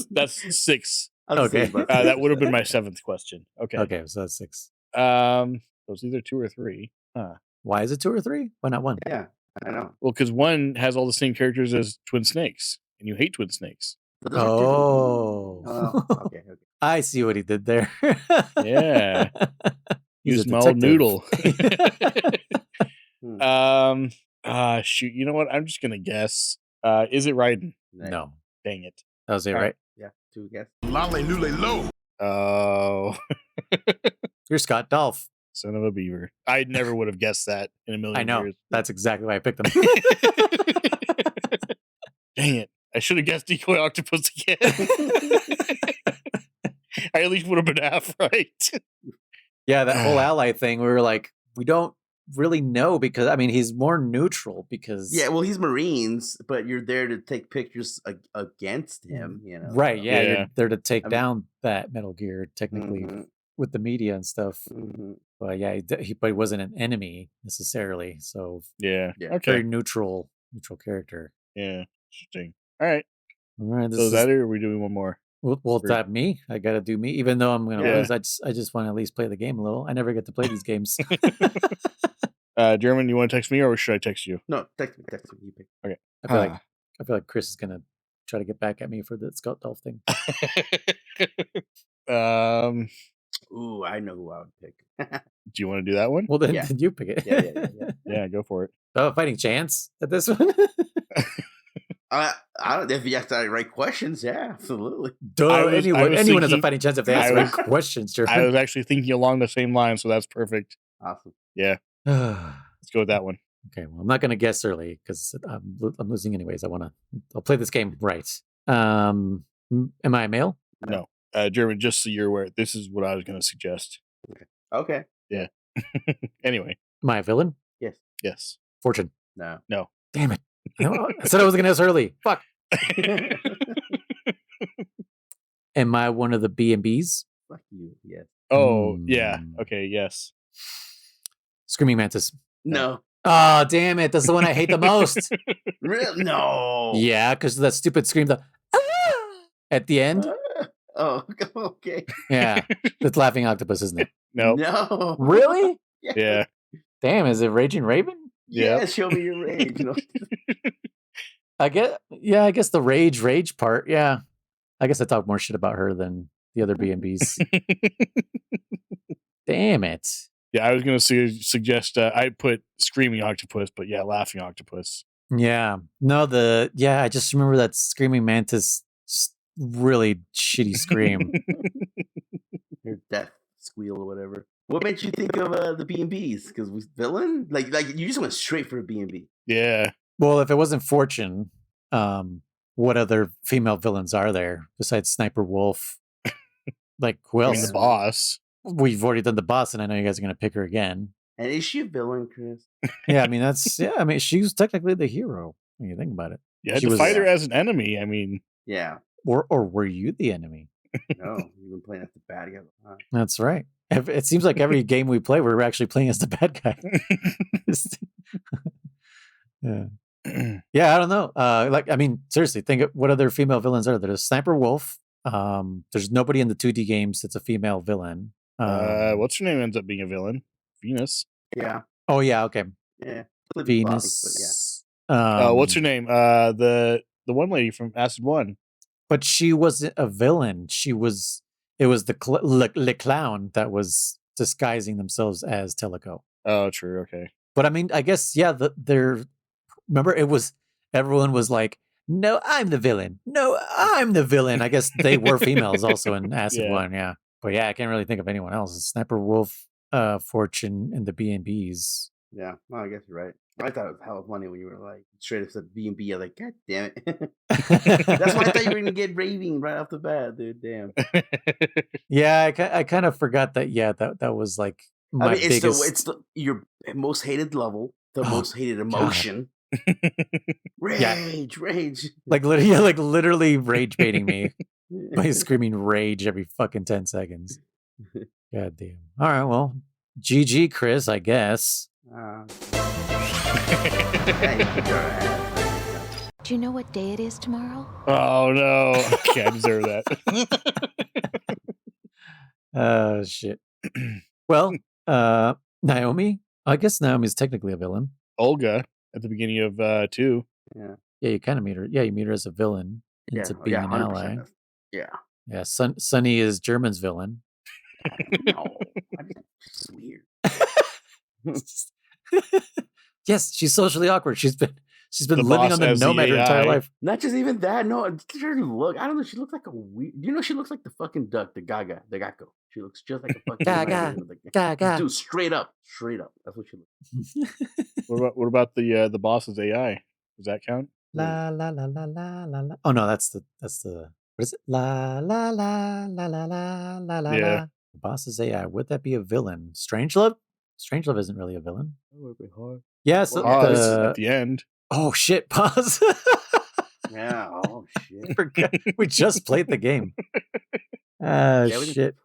That's 6. Okay. That would have been my 7th question. Okay. Okay, so that's 6. So it's either 2 or 3. Huh. Why is it 2 or 3? Why not 1? Yeah, I know. Well, because 1 has all the same characters as Twin Snakes, and you hate Twin Snakes. Oh. Okay. I see what he did there. Yeah. He's Use a my old detective. noodle. Shoot. You know what? I'm just gonna guess. Is it Raiden? No. Dang it. That was it, All right? Yeah, 2 guess. Oh, You're Scott Dolph. son of a beaver. I never would have guessed that in a million I know. years. That's exactly why I picked him. Dang it. I should have guessed Decoy Octopus again. I at least would have been half right. Yeah, that whole ally thing, we were like, we don't really know because, I mean, he's more neutral because... Yeah, well, he's Marines, but you're there to take pictures against him, you know. Right, yeah, Yeah. you're there to take down that Metal Gear, technically, with the media and stuff. But yeah, he wasn't an enemy necessarily, so Yeah. Yeah. Okay. very neutral character. Yeah. Interesting. All right. All right, So is that it, or are we doing one more? Well, it's not me. I gotta do me, even though I'm gonna Yeah. lose. I just want to at least play the game a little. I never get to play these games. German, you want to text me, or should I text you? No, text me. You pick. Okay. I feel like Chris is gonna try to get back at me for the Scott Dolph thing. Ooh, I know who I would pick. Do you want to do that one? Well, then, Yeah. then you pick it. Yeah. Yeah, go for it. Oh, fighting chance at this one. I don't. If you ask the right questions, yeah, absolutely. Duh. Anyone has a fighting chance if they ask the right questions. Sure. I was actually thinking along the same line, so that's perfect. Awesome. Yeah. Let's go with that one. Okay. Well, I'm not going to guess early because I'm losing anyways. I'll play this game right. Am I a male? No. German, just so you're aware, this is what I was going to suggest. Okay. Yeah. Anyway. Am I a villain? Yes. Yes. Fortune? No. Damn it. I said I was going to ask early. Fuck. Am I one of the B&Bs? Fuck you. Yes. Oh, yeah. Okay, yes. Screaming Mantis? No. Oh, damn it. That's the one I hate the most. Really? No. Yeah, because that stupid scream at the end. Oh, okay. Yeah. That's Laughing Octopus, isn't it? No. No. Really? Yeah. Damn, is it Raging Raven? Yeah, show me your rage. I guess the rage part. Yeah. I guess I talk more shit about her than the other B&Bs. Damn it. Yeah, I was going to suggest I'd put Screaming Octopus, but yeah, Laughing Octopus. Yeah. No, I just remember that Screaming Mantis really shitty scream. Your death squeal or whatever. What made you think of the B&Bs? Because was villain? Like you just went straight for a B&B. Yeah. Well, if it wasn't Fortune, what other female villains are there besides Sniper Wolf? Like who else? I mean, the boss. We've already done the boss, and I know you guys are going to pick her again. And is she a villain, Chris? Yeah, I mean she was technically the hero when you think about it. You had to fight her as an enemy. I mean, yeah. Or were you the enemy? No, you've been playing as the bad guy. That's right. It seems like every game we play, we're actually playing as the bad guy. Yeah. Yeah, I don't know. Seriously, think of what other female villains are there? There's Sniper Wolf. There's nobody in the 2D games that's a female villain. What's her name ends up being a villain? Venus. Yeah. Oh yeah, okay. Yeah. Venus. What's her name? The one lady from Acid One. But she wasn't a villain. It was the clown that was disguising themselves as Teleco. Oh, true. Okay. But I mean, I guess, yeah, remember everyone was like, no, I'm the villain. No, I'm the villain. I guess they were females also in Acid One, yeah. But yeah, I can't really think of anyone else. It's Sniper Wolf, Fortune, and the B&Bs. Yeah, well, I guess you're right. I thought it was hella funny when you were like straight up said B&B. I was like, God damn it. That's why I thought you were gonna get raving right off the bat, dude. Damn. Yeah, I kind of forgot that. Yeah, that was like my biggest. It's your most hated level, the most hated emotion. Rage. Like literally rage baiting me by screaming rage every fucking 10 seconds. God damn. All right, well, GG, Chris, I guess. Do you know what day it is tomorrow? Oh no. Okay, I deserve that. Shit. Well, Naomi. I guess Naomi's technically a villain. Olga at the beginning of 2. Yeah. Yeah, you kind of meet her. Yeah, you meet her as a villain into being an ally. Yeah. Yeah, Sunny is German's villain. No, it's weird. Yes, she's socially awkward. She's been living on the nomad her entire life. Not just even that. No, look. I don't know. She looks like a weird. You know, she looks like the fucking duck, the Gecko. She looks just like a fucking Gaga. Dude, straight up. That's what she looks. What about the boss's AI? Does that count? La la la la la la la. Oh no, that's the what is it? La la la la la la la la. Yeah. The boss's AI. Would that be a villain? Strangelove? Strangelove isn't really a villain. That would be hard. Yeah, so at the end. Oh shit, pause. Yeah, oh shit. We just played the game. Shit.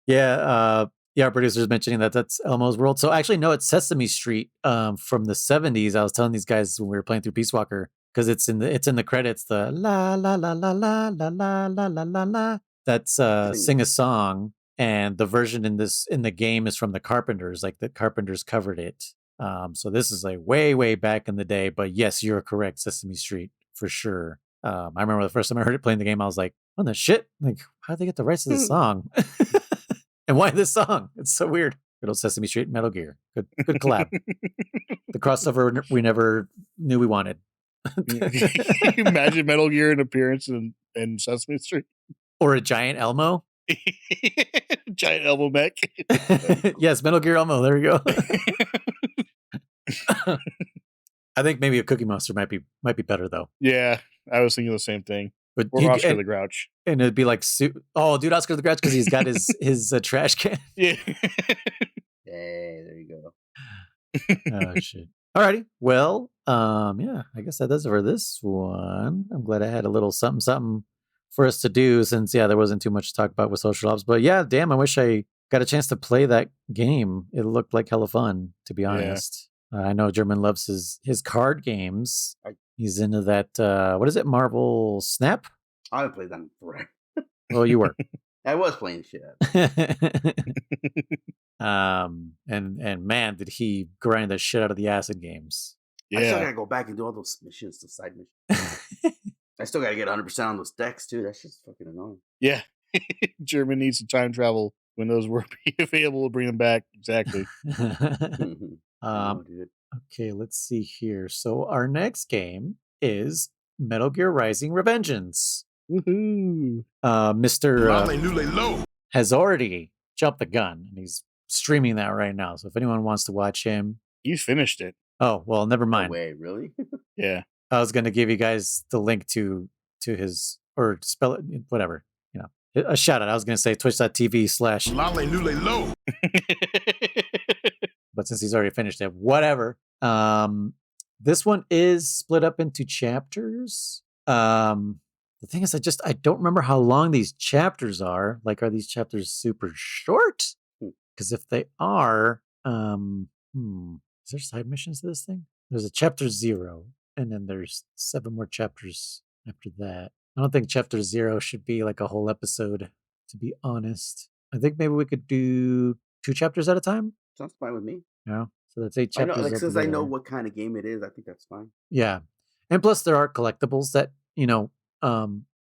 Yeah, our producer's mentioning that's Elmo's World. So actually, no, it's Sesame Street from the 70s. I was telling these guys when we were playing through Peace Walker, because it's in the credits, the la la la la la la la la la la la. That's Sing a Song. And the version in the game is from the Carpenters, like the Carpenters covered it. So this is like way, way back in the day. But yes, you're correct, Sesame Street for sure. I remember the first time I heard it playing the game, I was like, "What the shit? Like, how'd they get the rights to this song? And why this song? It's so weird." Good old Sesame Street and Metal Gear. Good collab. The crossover we never knew we wanted. Imagine Metal Gear in appearance in Sesame Street. Or a giant Elmo. Giant Elmo mech. Yes, Metal Gear Elmo. There we go. I think maybe a Cookie Monster might be better though. Yeah, I was thinking the same thing. But or Oscar the Grouch. And it'd be like, oh, dude, Oscar the Grouch, because he's got his trash can. Yeah. Hey, there you go. Oh shit. Alrighty. Well, yeah, I guess that does it for this one. I'm glad I had a little something for us to do since there wasn't too much to talk about with social ops. But yeah, damn, I wish I got a chance to play that game. It looked like hella fun, to be honest. I know German loves his card games. He's into that what is it, Marvel Snap? I haven't played that in forever. Well, you were. I was playing shit. And man, did he grind the shit out of the acid games. Yeah. I still gotta go back and do all those missions, the side missions. I still gotta get 100% on those decks too. That's just fucking annoying. Yeah. German needs some time travel when those were available to bring them back. Exactly. Okay, let's see here. So our next game is Metal Gear Rising Revengeance. Woohoo! Mr. Has already jumped the gun, and he's streaming that right now. So if anyone wants to watch him, he's finished it. Oh well, never mind. No way, really? Yeah, I was going to give you guys the link to his, or spell it, whatever. A shout out. I was going to say twitch.tv/Lolly. But since he's already finished it, whatever. This one is split up into chapters. The thing is, I don't remember how long these chapters are. Like, are these chapters super short? Because if they are, is there side missions to this thing? There's a chapter 0, and then there's 7 more chapters after that. I don't think chapter 0 should be like a whole episode, to be honest. I think maybe we could do 2 chapters at a time. Sounds fine with me. Yeah. So that's 8 chapters. Since I know what kind of game it is, I think that's fine. Yeah. And plus there are collectibles that,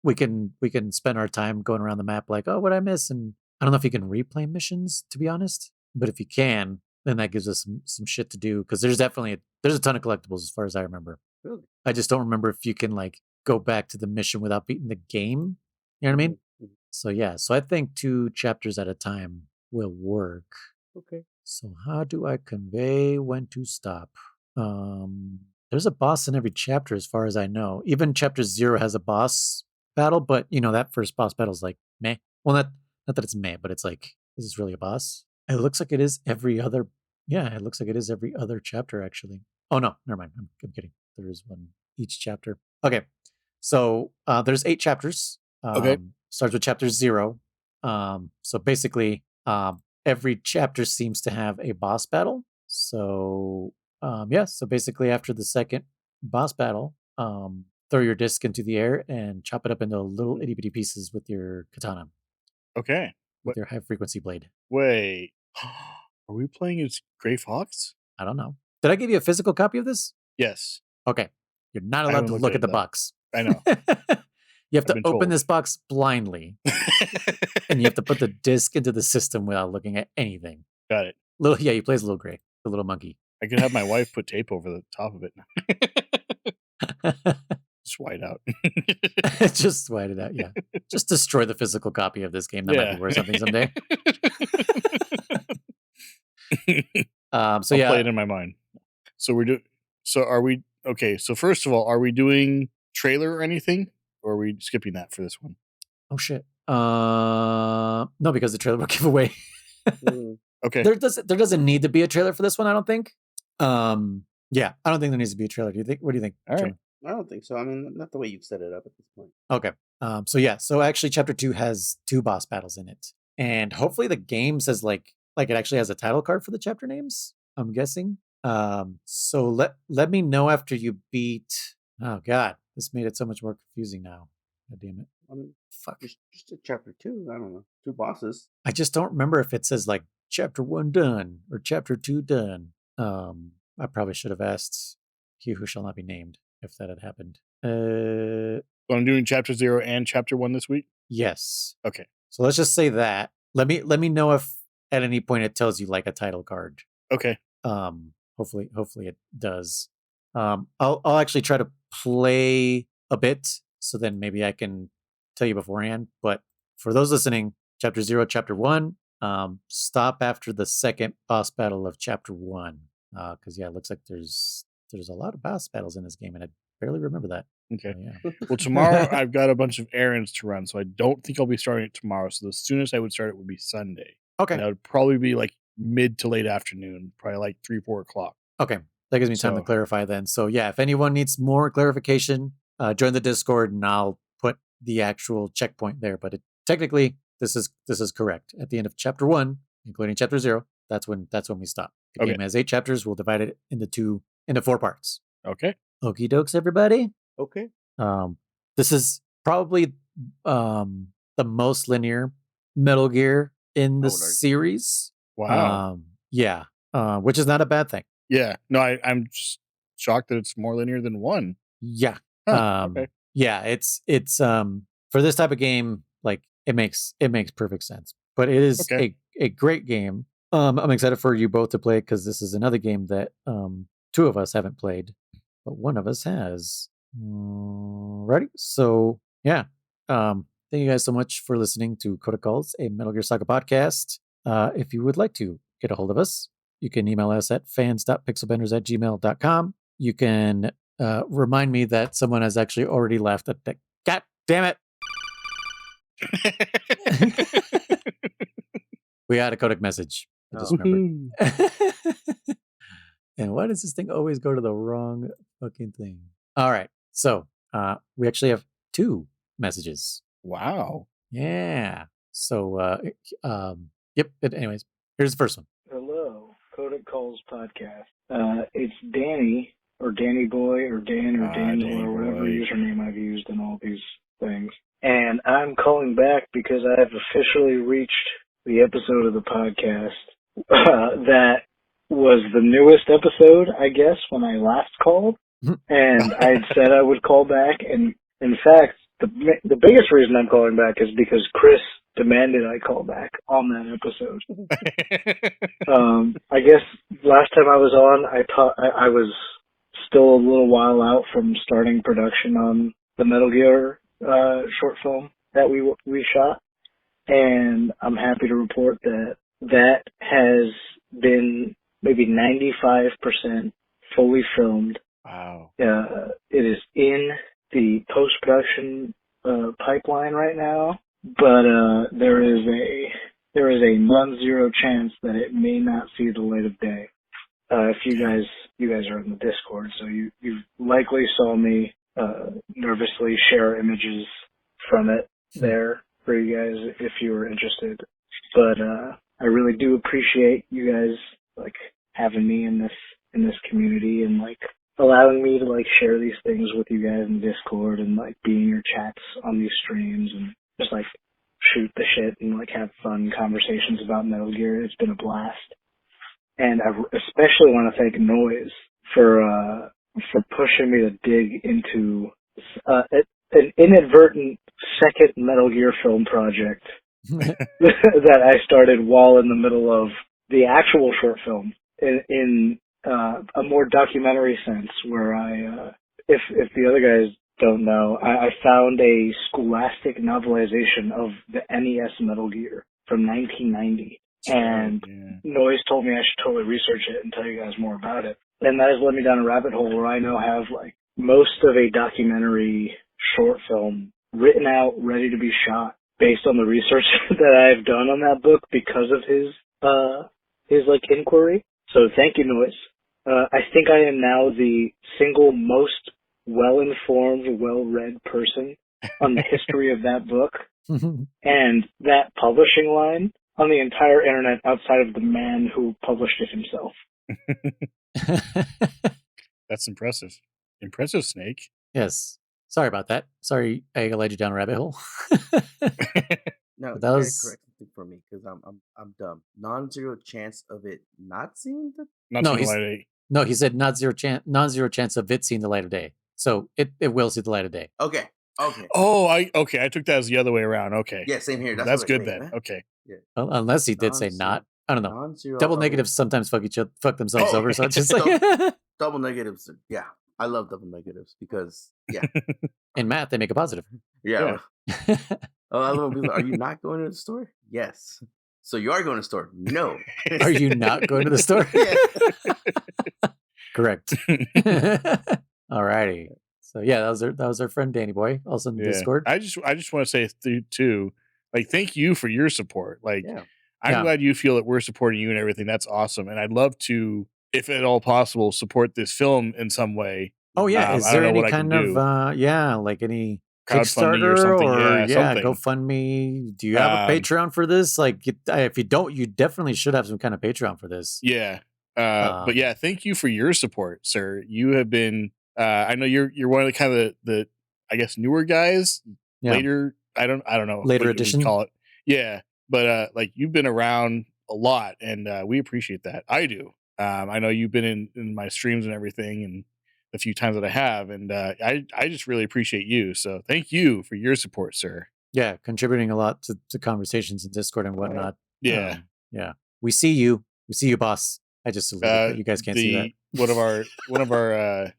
we can spend our time going around the map like, oh, what'd I miss? And I don't know if you can replay missions, to be honest. But if you can, then that gives us some shit to do. Because there's a ton of collectibles as far as I remember. Really? I just don't remember if you can like go back to the mission without beating the game. You know what I mean? Mm-hmm. So yeah. So I think 2 chapters at a time will work. Okay. So how do I convey when to stop? There's a boss in every chapter as far as I know. Even chapter 0 has a boss battle, but that first boss battle is like meh. Well, not that it's meh, but it's like, is this really a boss? It looks like it is every other. Yeah, it looks like it is every other chapter actually. Oh no, never mind. I'm kidding. There is one each chapter. Okay, so there's 8 chapters. Okay, starts with chapter 0. So basically, every chapter seems to have a boss battle. So so basically after the second boss battle, throw your disc into the air and chop it up into little itty bitty pieces with your katana. Okay. With your high frequency blade. Wait, are we playing as Gray Fox? I don't know. Did I give you a physical copy of this? Yes. Okay. You're not allowed to look at the box. I know. You have to open this box blindly. And you have to put the disc into the system without looking at anything. Got it. He plays Little Gray, the little monkey. I could have my wife put tape over the top of it. Just white out. Just white it out, yeah. Just destroy the physical copy of this game. That might be worth something someday. I'll play it in my mind. So are we okay? So first of all, are we doing trailer or anything, or are we skipping that for this one? Oh shit! No, because the trailer will give away. Okay. There doesn't need to be a trailer for this one. I don't think. Yeah, I don't think there needs to be a trailer. Do you think? What do you think? All right. I don't think so. I mean, not the way you've set it up at this point. Okay. So actually, chapter 2 has 2 boss battles in it, and hopefully the game says like it actually has a title card for the chapter names. I'm guessing. So let me know after you beat. Oh God, this made it so much more confusing now. God damn it. I mean, fuck. Just a chapter 2. I don't know. 2 bosses. I just don't remember if it says like chapter 1 done or chapter 2 done. I probably should have asked He Who Shall Not Be Named if that had happened. So I'm doing chapter 0 and chapter 1 this week? Yes. Okay. So let's just say that. Let me know if at any point it tells you like a title card. Okay. Hopefully it does. I'll actually try to play a bit, so then maybe I can tell you beforehand. But for those listening, Chapter 0, Chapter 1, stop after the second boss battle of Chapter 1. Because it looks like there's a lot of boss battles in this game, and I barely remember that. Okay. Yeah. Well, tomorrow I've got a bunch of errands to run, so I don't think I'll be starting it tomorrow. So the soonest I would start it would be Sunday. Okay. And that would probably be like mid to late afternoon, probably like 3-4 o'clock. Okay. That gives me time to clarify then. So yeah, if anyone needs more clarification, join the Discord and I'll put the actual checkpoint there. But technically, this is correct. At the end of Chapter 1, including Chapter 0, that's when we stop. The game has 8 chapters. We'll divide it into 4 parts. Okay. Okie dokes, everybody. Okay. This is probably the most linear Metal Gear in the series. Wow. Yeah. Which is not a bad thing. Yeah. No, I'm just shocked that it's more linear than 1. Yeah. Okay. Yeah, it's for this type of game, like it makes perfect sense. But it is a great game. I'm excited for you both to play because this is another game that 2 of us haven't played, but 1 of us has. Ready? So yeah. Thank you guys so much for listening to Codec Calls, a Metal Gear Saga podcast. If you would like to get a hold of us, you can email us at fans.pixelbenders@gmail.com. You can remind me that someone has actually already left. God damn it. We had a Codec message. I just remembered. And why does this thing always go to the wrong fucking thing? All right. So we actually have 2 messages. Wow. Yeah. So, yep. But anyways, here's the first one. Hello, Codec Calls podcast. It's Danny, or Danny Boy, or Dan, or Daniel, or whatever username I've used in all these things. And I'm calling back because I have officially reached the episode of the podcast that was the newest episode, I guess, when I last called. And I'd said I would call back. And in fact, the biggest reason I'm calling back is because Chris demanded I call back on that episode. I guess last time I was on, I was still a little while out from starting production on the Metal Gear short film that we shot, and I'm happy to report that has been maybe 95% fully filmed. Wow. It is in the post-production pipeline right now, but there is a non-zero chance that it may not see the light of day. If you guys are in the Discord, so you likely saw me nervously share images from it there for you guys if you were interested. But I really do appreciate you guys like having me in this community and like allowing me to like share these things with you guys in Discord and like be in your chats on these streams and just like shoot the shit and like have fun conversations about Metal Gear. It's been a blast. And I especially want to thank Noise for pushing me to dig into an inadvertent second Metal Gear film project that I started while in the middle of the actual short film in a more documentary sense, where I, if the other guys don't know, I found a scholastic novelization of the NES Metal Gear from 1990. And Noise told me I should totally research it and tell you guys more about it. And that has led me down a rabbit hole where I now have like most of a documentary short film written out, ready to be shot based on the research that I've done on that book because of his like inquiry. So thank you, Noise. I think I am now the single most well-informed, well-read person on the history of that book and that publishing line on the entire internet outside of the man who published it himself. That's impressive. Impressive, Snake. Yes. Sorry about that. Sorry I led you down a rabbit hole. No, that was correct something for me because I'm dumb. Non-zero chance of it not seeing the light of day. No, he said non-zero chance of it seeing the light of day. So it will see the light of day. Okay. Oh, I took that as the other way around. Okay. Yeah, same here. That's good then. Man. Okay. Yeah. Well, unless he did say not. I don't know. Double negatives sometimes fuck themselves over. So it's just like double negatives. Yeah. I love double negatives because, yeah. In math, they make a positive. Yeah. Oh, I love people. Are you not going to the store? Yes. So you are going to the store? No. Are you not going to the store? Yeah. Correct. All righty. So yeah, that was our friend Danny Boy, also in the Discord. I just want to say too, like, thank you for your support. Like, I'm glad you feel that we're supporting you and everything. That's awesome. And I'd love to, if at all possible, support this film in some way. Oh yeah, is there any kind of like any crowdfunding Kickstarter or something? Something. GoFundMe? Do you have a Patreon for this? Like, if you don't, you definitely should have some kind of Patreon for this. Yeah. But yeah, thank you for your support, sir. You have been. I know you're one of the kind of the I guess newer guys. Yeah. Later, I don't know. Later edition. Call it. Yeah, but like you've been around a lot, and we appreciate that. I do. I know you've been in my streams and everything, and a few times that I have, and I just really appreciate you. So thank you for your support, sir. Yeah, contributing a lot to conversations in Discord and whatnot. Yeah, yeah. We see you, boss. I just saluted, but you guys can't see that. One of our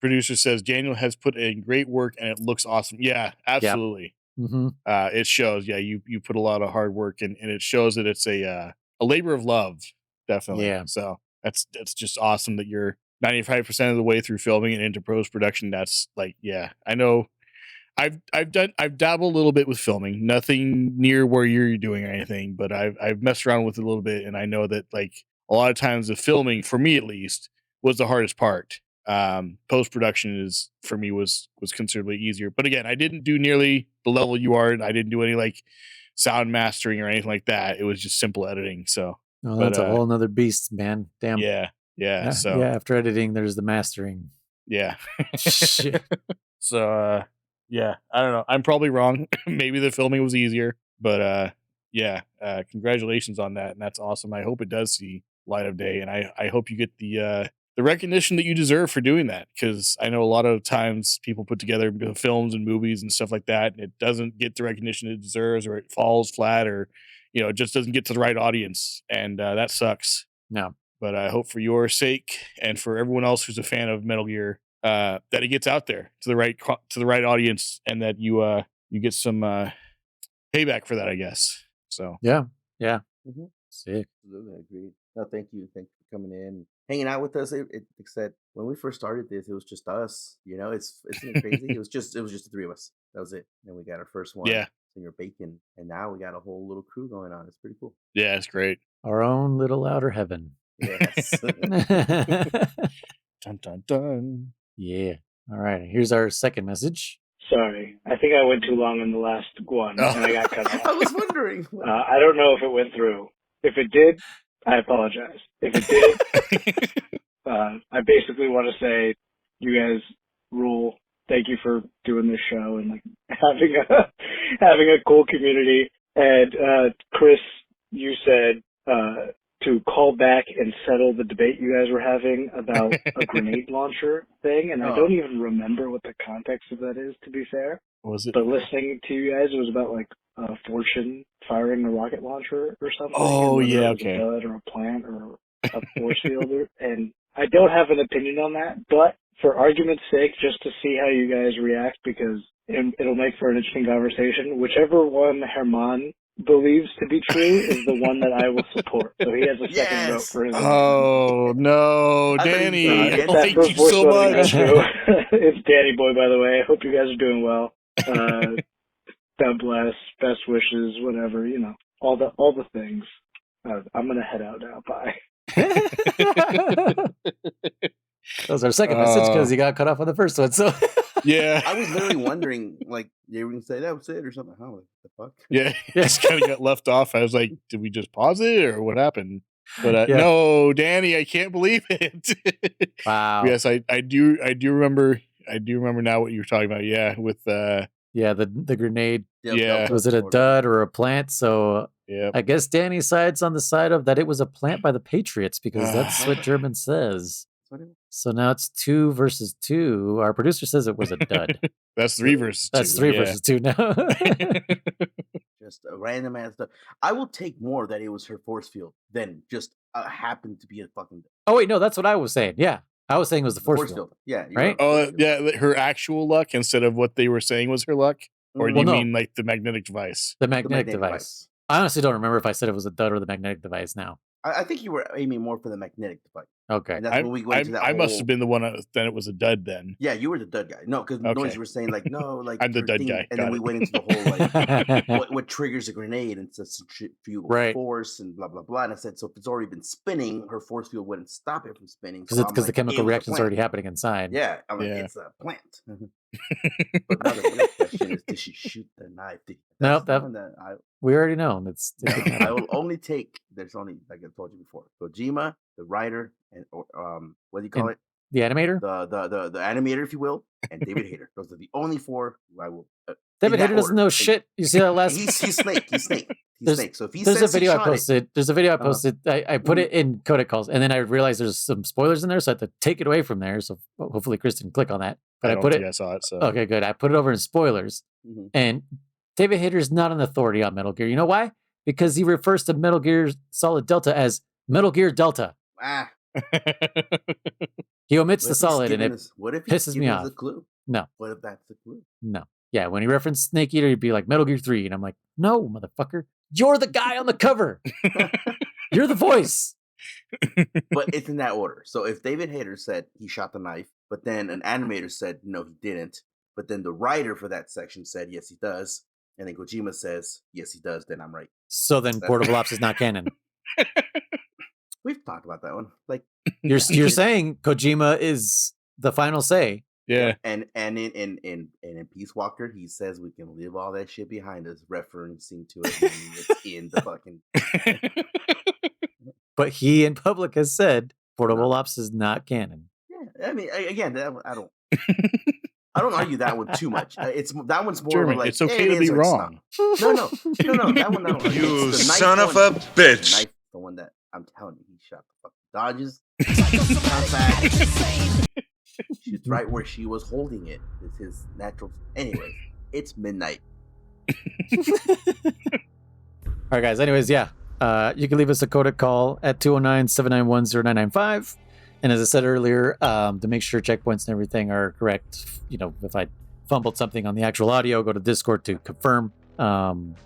producer says Daniel has put in great work and it looks awesome. Yeah, absolutely. Yep. Mm-hmm. It shows. Yeah, you put a lot of hard work and it shows that it's a labor of love. Definitely. Yeah. So that's just awesome that you're 95% of the way through filming and into post production. That's like, yeah, I know. I've dabbled a little bit with filming. Nothing near where you're doing or anything, but I've messed around with it a little bit, and I know that like a lot of times the filming, for me at least, was the hardest part. Post production is for me was considerably easier. But again, I didn't do nearly the level you are, and I didn't do any like sound mastering or anything like that. It was just simple editing. So that's a whole nother beast, man. Damn. Yeah. So after editing, there's the mastering. Yeah. Shit. So yeah, I don't know. I'm probably wrong. Maybe the filming was easier, but congratulations on that, and that's awesome. I hope it does see light of day, and I hope you get the recognition that you deserve for doing that, because I know a lot of times people put together films and movies and stuff like that, and it doesn't get the recognition it deserves, or it falls flat, or it just doesn't get to the right audience, and that sucks. No, but I hope for your sake and for everyone else who's a fan of Metal Gear, that it gets out there to the right audience, and that you get some payback for that, I guess. So yeah. Mm-hmm. Sick. Absolutely agreed. No, thank you for coming in, hanging out with us. It said when we first started this, it was just us. It's crazy. it was just the three of us. That was it. And we got our first one. Yeah. Senior Bacon, and now we got a whole little crew going on. It's pretty cool. Yeah, it's great. Our own little outer heaven. Yes. Dun dun dun. Yeah. All right. Here's our second message. Sorry, I think I went too long in the last one, and I got cut off. I was wondering. I don't know if it went through. If it did, I apologize. If it did, I basically want to say you guys rule. Thank you for doing this show and like having a cool community. And Chris, you said to call back and settle the debate you guys were having about a grenade launcher thing, and I don't even remember what the context of that is, to be fair. Was it? But listening to you guys, it was about like Fortune firing a rocket launcher or something. Oh yeah, okay. A dud or a plant or a force field, and I don't have an opinion on that, but for argument's sake, just to see how you guys react, because it'll make for an interesting conversation. Whichever one Herman believes to be true is the one that I will support. So he has a second vote for his own. Oh no, Danny! Thank you so much. It's Danny Boy, by the way. I hope you guys are doing well. God bless, best wishes, whatever, all the things. I'm gonna head out now. Bye. That was our second message because he got cut off on the first one. So yeah, I was literally wondering, like, you were gonna say that was it or something. How the fuck? Yeah, just kind of got left off. I was like, did we just pause it or what happened? But no, Danny, I can't believe it. Wow. Yes, I do remember. I do remember now what you were talking about. Yeah, with the grenade. Yeah, was it a dud or a plant? So yeah, I guess Danny sides on the side of that it was a plant by the Patriots, because that's what German says. So now it's 2 versus 2. Our producer says it was a dud. That's 3 versus 2. That's 3 versus 2 now. Just a random ass stuff. I will take more that it was her force field than just happened to be a fucking. Oh wait, no, that's what I was saying. Yeah, I was saying it was the force field. Yeah. Right? Oh, yeah. Her actual luck instead of what they were saying was her luck? Or do you mean like the magnetic device? The magnetic device. I honestly don't remember if I said it was a dud or the magnetic device now. I think you were aiming more for the magnetic device. Okay. And that's when we went into that I must have been the one then it was a dud then. Yeah, you were the dud guy. No, because Noise, you were saying like, no, like I'm the dud guy. And then we went into the whole like what triggers a grenade and it's a centrifugal force and blah blah blah. And I said, so if it's already been spinning, her force field wouldn't stop it from spinning. Because the chemical reaction's already happening inside. Yeah, I'm like, it's a plant. But now the real question is, did she shoot the knife? No, we already know. I will only take. There's only, like I told you before, Kojima, the writer, and what do you call it? The animator, the animator, if you will, and David Hayter. Those are the only 4 who I will. David Hayter doesn't know shit. You see that last? He's Snake. He's Snake. So if he there's says a video I posted. There's a video I posted. I put it in Codec Calls, and then I realized there's some spoilers in there, so I had to take it away from there. So hopefully Chris didn't click on that. But I put it. I saw it. So. Okay, good. I put it over in spoilers, and David Hayter is not an authority on Metal Gear. You know why? Because he refers to Metal Gear Solid Delta as Metal Gear Delta. He omits the solid, and it pisses me off. A clue? No. What if that's the clue? No. Yeah, when he referenced Snake Eater, he'd be like Metal Gear 3, and I'm like, no, motherfucker, you're the guy on the cover. You're the voice. But it's in that order. So if David Hayter said he shot the knife, but then an animator said no, he didn't, but then the writer for that section said yes, he does, and then Kojima says yes, he does, then I'm right. So then Portable Ops is not canon. We've talked about that one. Like you're saying Kojima is the final say. Yeah. And in Peace Walker, he says we can leave all that shit behind us, referencing to it it's in the fucking. But he in public has said Portable Ops is not canon. Yeah, I mean, again, I don't argue that one too much. That one's more Jeremy, like it's okay to be wrong. No. That one, I don't argue. You son of a bitch. The one that I'm telling you, he shot the fucking Dodges. She's right where she was holding it. It's his natural. Anyways, it's midnight. All right, guys. Anyways, yeah. You can leave us a Codec call at 209-791-0995. And as I said earlier, to make sure checkpoints and everything are correct, if I fumbled something on the actual audio, go to Discord to confirm and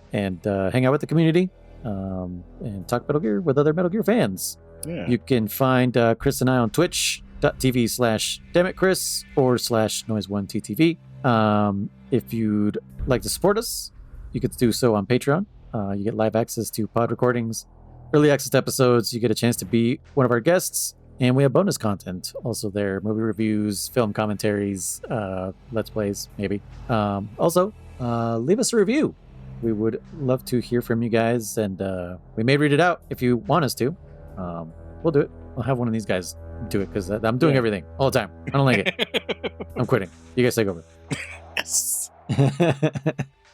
hang out with the community and talk Metal Gear with other Metal Gear fans. Yeah. You can find Chris and I on twitch.tv/dammitchris or /noise1ttv. If you'd like to support us, you could do so on Patreon. You get live access to pod recordings, early access episodes. You get a chance to be one of our guests, and we have bonus content also there: movie reviews, film commentaries, let's plays, maybe. Also, leave us a review. We would love to hear from you guys, and we may read it out if you want us to. We'll do it. I'll have one of these guys do it because I'm doing everything all the time. I don't like it. I'm quitting. You guys take over. Yes.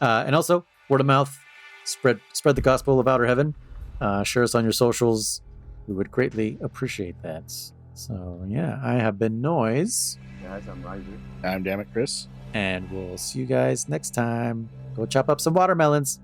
And also, word of mouth. Spread the gospel of Outer Heaven. Share us on your socials. We would greatly appreciate that. So, yeah, I have been Noise. Guys, I'm Riser. I'm Dammit Chris. And we'll see you guys next time. Go chop up some watermelons.